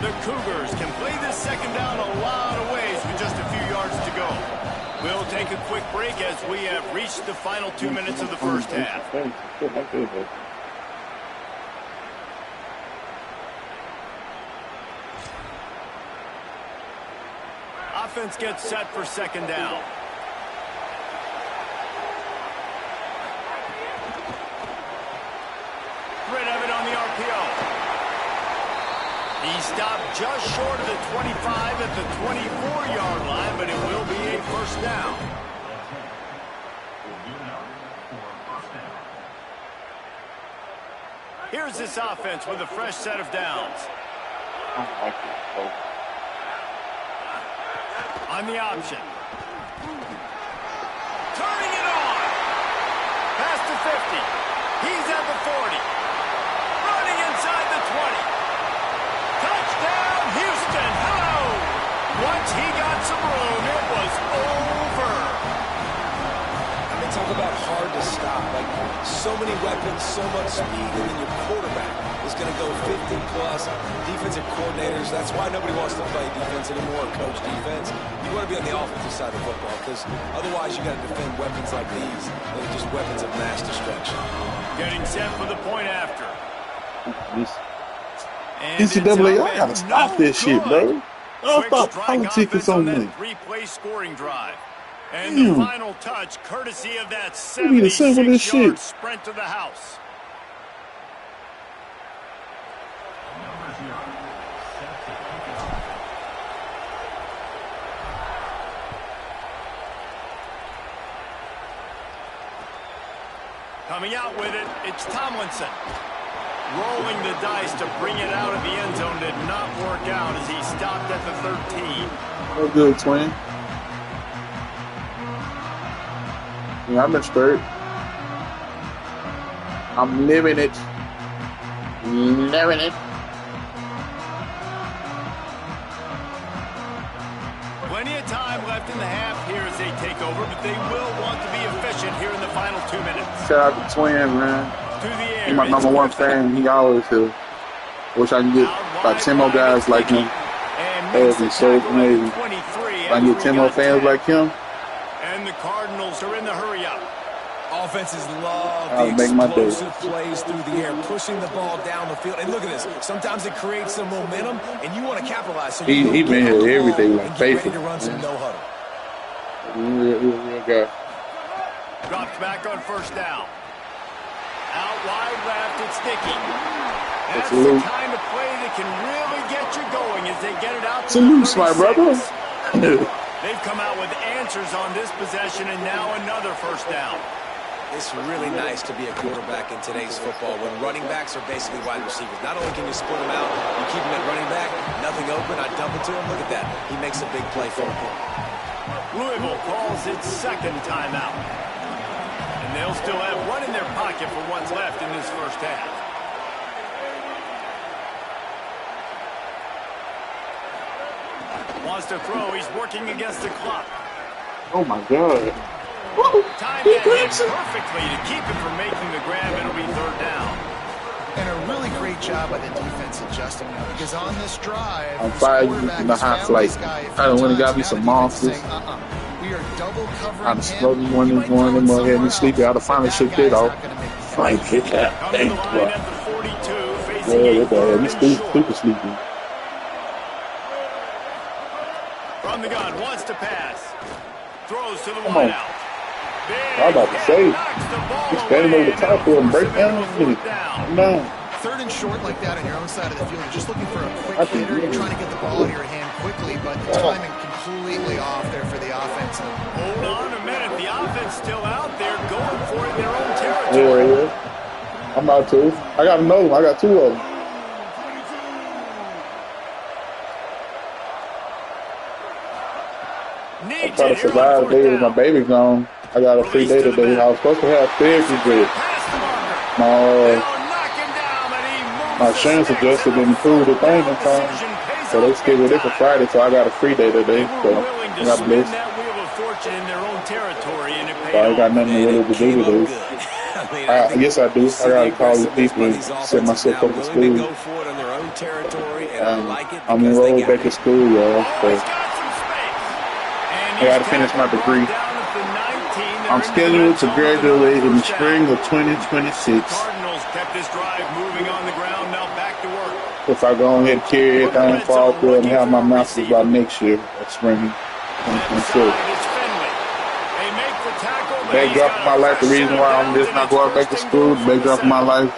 The Cougars can play this second down a lot of ways with just a few yards to go. We'll take a quick break as we have reached the final 2 minutes of the first half. Offense gets set for second down. Rid of it on the RPO. He stopped just short of the 25 at the 24-yard line, but it will be a first down. Here's this offense with a fresh set of downs. On the option. Turning it on. Past the 50. He's at the 40. Running inside the 20. Touchdown, Houston. Hello. Once he got some room, it was over. I mean, talk about hard to stop. Like, so many weapons, so much speed, and then your quarterback is going to go 50-plus. Defensive coordinators, that's why nobody wants to play defense anymore, coach defense. You want to be on the offensive side of the football because otherwise you got to defend weapons like these. They're just weapons of mass destruction. Getting set for the point after. NCAA, I got to stop this shit, bro. I'll Quick stop strike politicking offense so on that much. three-play scoring drive. And Damn. the final touch, courtesy of that Give me the simplest 76-yard shit. sprint to the house. Coming out with it, it's Tomlinson. Rolling the dice to bring it out of the end zone did not work out as he stopped at the 13. No good, twin. Yeah, I'm inspired. I'm living it. Living it. Plenty of time left in the half here as they take over, but they will want to be efficient here in the final 2 minutes. Shout out to Twin, man. To the air. He's my number one fan. He always here. Wish I can get about 10 more guys like him. That would be so amazing. If I can get 10 more fans like him, And the Cardinals are in the hurry up. Offenses love I'll the make my day. explosive plays through the air, pushing the ball down the field. And look at this. Sometimes it creates some momentum, and you want to capitalize. So He you been get here the every ball day and like get ready faithful. to run some no-huddle. Real guy. Drops back on first down. Out wide left, it's Dickey. That's the Salute. kind of play that can really get you going as they get it out to Salute, the my brother. 36. They've come out with answers on this possession, and now another first down. It's really nice to be a quarterback in today's football when running backs are basically wide receivers. Not only can you split them out, you keep them at running back, nothing open, I dump it to him. Look at that. He makes a big play for him. Louisville calls its second timeout. And they'll still have one in their pocket for what's left in this first half. Wants to throw. He's working against the clock. Oh my God. Timed that hit perfectly to keep it from making the grab. It'll be third down. And a really great job by the defense adjusting now, because on this drive, I'm this fired quarterback in the has hot found flight. this guy a few I done went and got times. me Now some the defense monsters. is saying, we are double covering I'm him. smoking You one in might the morning, throw it had me somewhere sleepy. I'd have else, finally but shook that it guy's off. not gonna make the Frank, play. get that Comes thing, the line bro. at the 42, facing Yeah, a look at third him. He's and short. super sleepy. From the gun, wants to pass. Throws to the Come on. wideout. I'm about to say, he's standing over the top for him, break down. No. Third and short like that on your own side of the field, you're just looking for a quick I think hitter. You're really- trying to get the ball in your hand quickly, but the timing completely off there for the offense. Hold on a minute. The offense still out there going for it in their own territory. Yeah. I'm about to. I got another one. I got two of them. I Needs try to it here on survive fourth today with my down. baby gone. I got a free day today. I was supposed to have therapy, but Pass the marker. my They'll knock him down, but he moves my the insurance sticks adjuster and a didn't approve the fourth thing down in time. decision pays So they off scheduled big it for time. Friday, so I got a free day today. They So were willing to God spin bless. that wheel of fortune in their own territory, and it So I paid ain't got off. nothing And really it to do came up today. good. I guess I do. you I see gotta the call these aggressiveness people by and these set offenses myself now, up for willing to school. go for it on their own territory, and I like it I'm because they enrolled got back it. in school, y'all. Oh, So he's got some space. And I gotta he's finish my tackled degree. down at the 19. They're I'm into the scheduled red to zone with another graduate in the first down. spring of 2026. Cardinals kept this drive moving on the ground. Now back to work. If I go ahead and carry everything fall through and have my master's by next year, that's spring Left 2026. side is Finley. They make the tackle, but he's Backdrop got of a my life, the fresh reason set of why I'm downs, just and not it's going back to first and school, goal from the backdrop of my center. life,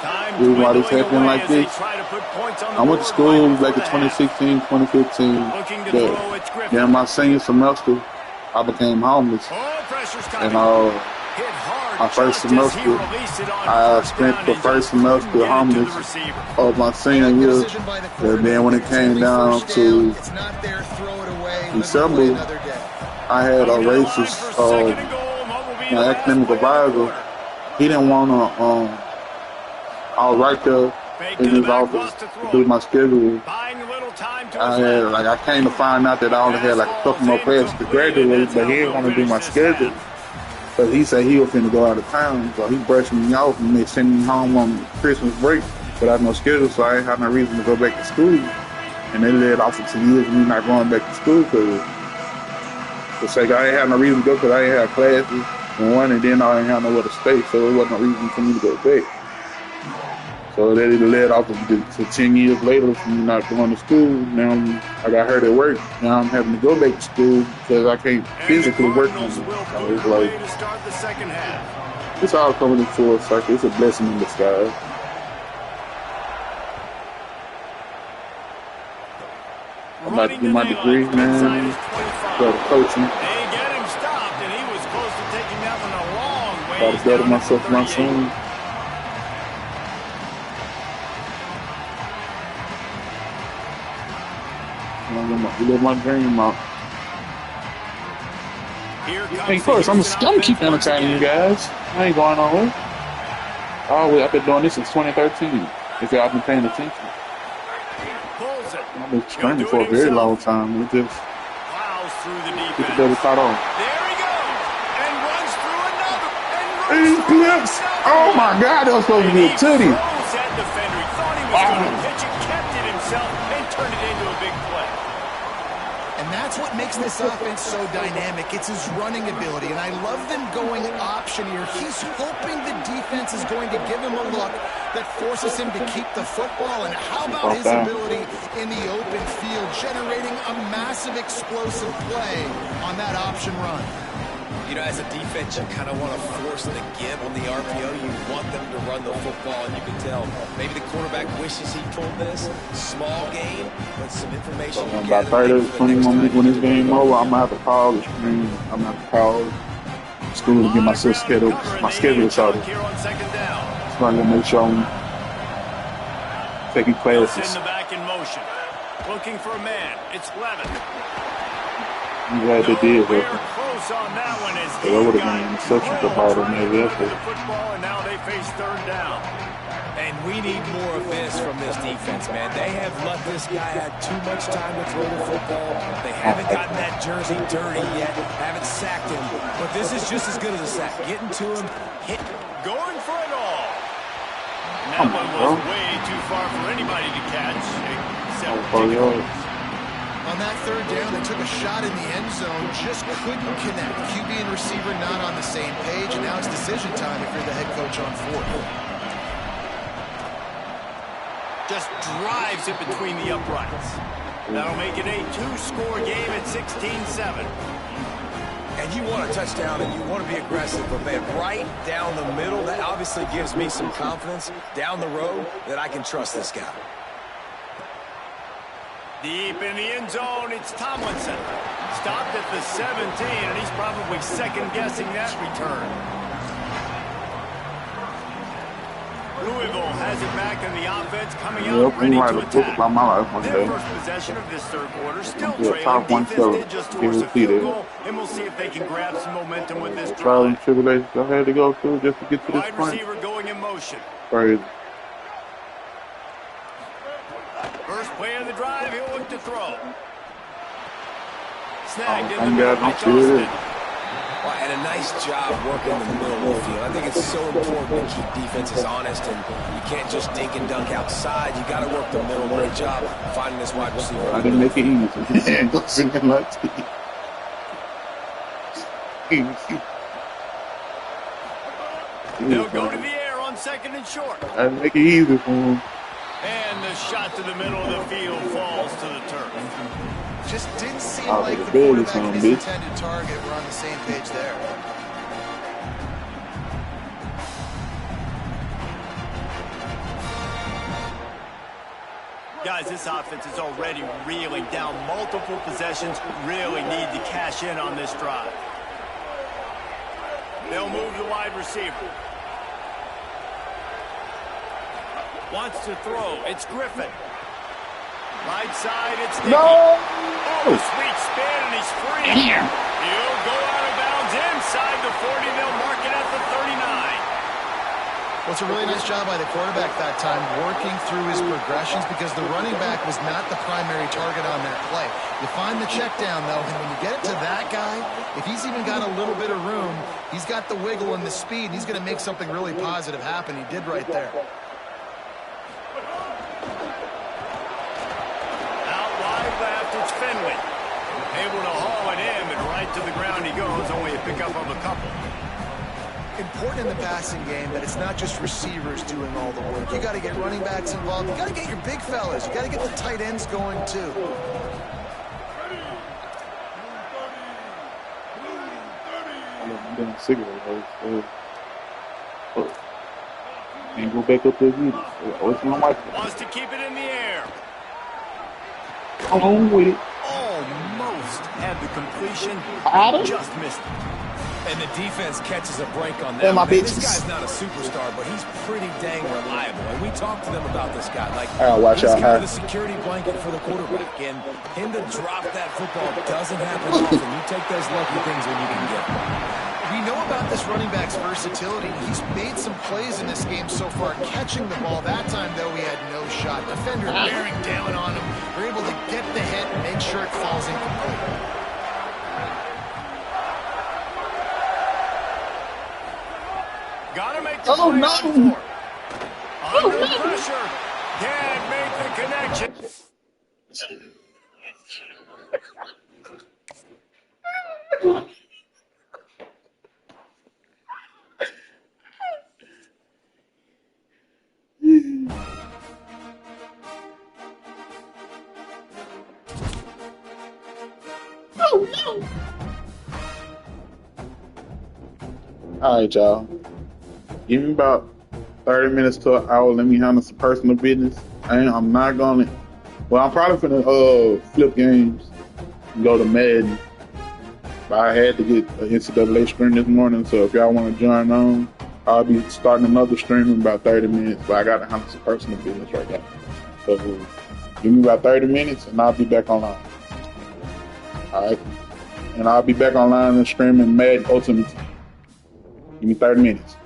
Time reason why this dwindling happened away like as they this. try to put points on the I went to board school right back in before the half. 2016, 2015. Looking to But throw, it's Griffin. during my senior semester, I became homeless. Oh, pressure's coming. And Hit hard my first just as he semester, released it on I first spent down the and first just couldn't semester get it to the homeless receiver. of my senior Good year. decision by the And then when it quarterback. came It's down only first to down. It's not there, throw it away, live December, away another day. I had a Coming to the line racist, for second and goal. What will be the my last academic play of the advisor. quarter? He didn't want to, I was right there Fake in to the his back, office wants to to throw do it. my schedule. Buying a little time to I his had, left. I came to find out that I only had like a couple more classes to graduate, but he didn't want to do my schedule. But he said he was finna go out of town, so he brushed me off and they sent me home on Christmas break without no schedule, so I ain't had no reason to go back to school. And they led off for 2 years of me not going back to school because I ain't had no reason to go because I ain't have classes and one, and then I ain't have nowhere to stay, so it wasn't no reason for me to go back. So that it led off to 10 years later from me not going to school. Now I got hurt at work. Now I'm having to go back to school because I can't physically work no more. So it's like, to start the second half. it's all coming in full circle. It's a blessing in disguise. I'm about to get my degree, man. Start coaching. They get him stopped, and he was close to taking that one a long way. Try to better myself my son. I'm live my dream out. Hey, first, I'm gonna keep entertaining you guys. I ain't going nowhere. Oh, I've been doing this since 2013. If y'all been paying attention. I've been training for a very long time. It just get the better caught on. There he goes, and runs through another. These clips. Oh my God, that was supposed to be a tootie. That defender, he thought he was going to pitch it, kept it himself, and turned it into a big play. And that's what makes this offense so dynamic. It's his running ability, and I love them going option here. He's hoping the defense is going to give him a look that forces him to keep the football. And how about his ability in the open field, generating a massive explosive play on that option run? You know, as a defense, you kind of want to force the give on the RPO. You want them to run the football, and you can tell maybe the quarterback wishes he pulled this. Small game, but some information. So about 30, 20 more minutes when this game over, I'm going to have to call the screen. I'm going to have to call school to get my schedule started. So I'm going to make sure I'm taking classes. In the back in motion. Looking for a man. It's Levin. I'm glad they did, but on that one as I would have been such a ball on maybe after. Football, and now they face third down. And we need more of this from this defense, man. They have let this guy have too much time to throw the football. They haven't gotten that jersey dirty yet, haven't sacked him. But this is just as good as a sack. Getting to him, hit, going for it all. And that one was way too far for anybody to catch. On that third down, they took a shot in the end zone, just couldn't connect. QB and receiver not on the same page, and now it's decision time if you're the head coach on fourth. Just drives it between the uprights. That'll make it a two-score game at 16-7. And you want a touchdown and you want to be aggressive, but man, right down the middle, that obviously gives me some confidence down the road that I can trust this guy. Deep in the end zone, it's Tomlinson. Stopped at the 17, and he's probably second-guessing that return. Louisville has it back in the offense, coming out ready to attack. Their first possession of this third quarter, still trailing. Defense did just force a field goal, and we'll see if they can grab some momentum with this drive. Trials and tribulations I had to go through just to get to this point. Wide receiver going in motion. Crazy. First play of the drive, he'll look to throw. Snagged in the middle by Austin. Well, and a nice job working in the middle of the field. I think it's so important to keep defenses honest, and you can't just dink and dunk outside. You got to work the middle. Great job finding this wide receiver. I didn't make it easy. They'll go to the air on second and short. I didn't make it easy for him. And the shot to the middle of the field falls to the turf. Just didn't seem like the quarterback and his intended target were on the same page there. Guys, this offense is already reeling down multiple possessions. Really need to cash in on this drive. They'll move the wide receiver. Wants to throw. It's Griffin. Right side, it's Nicky. No! Oh, sweet spin, and he's free. Damn. He'll go out of bounds inside the 40. They'll mark it at the 39. Well, it's a really nice job by the quarterback that time, working through his progressions, because the running back was not the primary target on that play. You find the check down, though, and when you get it to that guy, if he's even got a little bit of room, he's got the wiggle and the speed, and he's going to make something really positive happen. He did right there. It's Fenwick. Able to haul it in, but right to the ground he goes. Only a pickup of a couple. important in the passing game that it's not just receivers doing all the work. You got to get running backs involved. You got to get your big fellas. You got to get the tight ends going too. I'm getting sick of it. And go back up there again. Wants to keep it in the air. Along with it. Almost had the completion. Just missed it. And the defense catches a break on Yeah, that. my Man, bitches. this guy's not a superstar, but he's pretty dang reliable. And we talked to them about this guy. Like, Watch he's out, kind of huh? the security blanket for the quarterback. And him to drop that football doesn't happen often. You take those lucky things when you can get them. We know about this running back's versatility. He's made some plays in this game so far, catching the ball. That time, though, he had no shot. Defender bearing down on him. We're able to get the hit and make sure it falls incomplete. Gotta make the play on fourth. Under pressure. Can't make the connection. All right, y'all. Give me about 30 minutes to an hour. Let me handle some personal business. I'm not gonna. Well, I'm probably finna flip games and go to Madden. But I had to get an NCAA stream this morning, so if y'all want to join on, I'll be starting another stream in about 30 minutes. But I got to handle some personal business right now. So give me about 30 minutes, and I'll be back online. All right, and I'll be back online and streaming Madden Ultimate Team. Give me 30 minutes.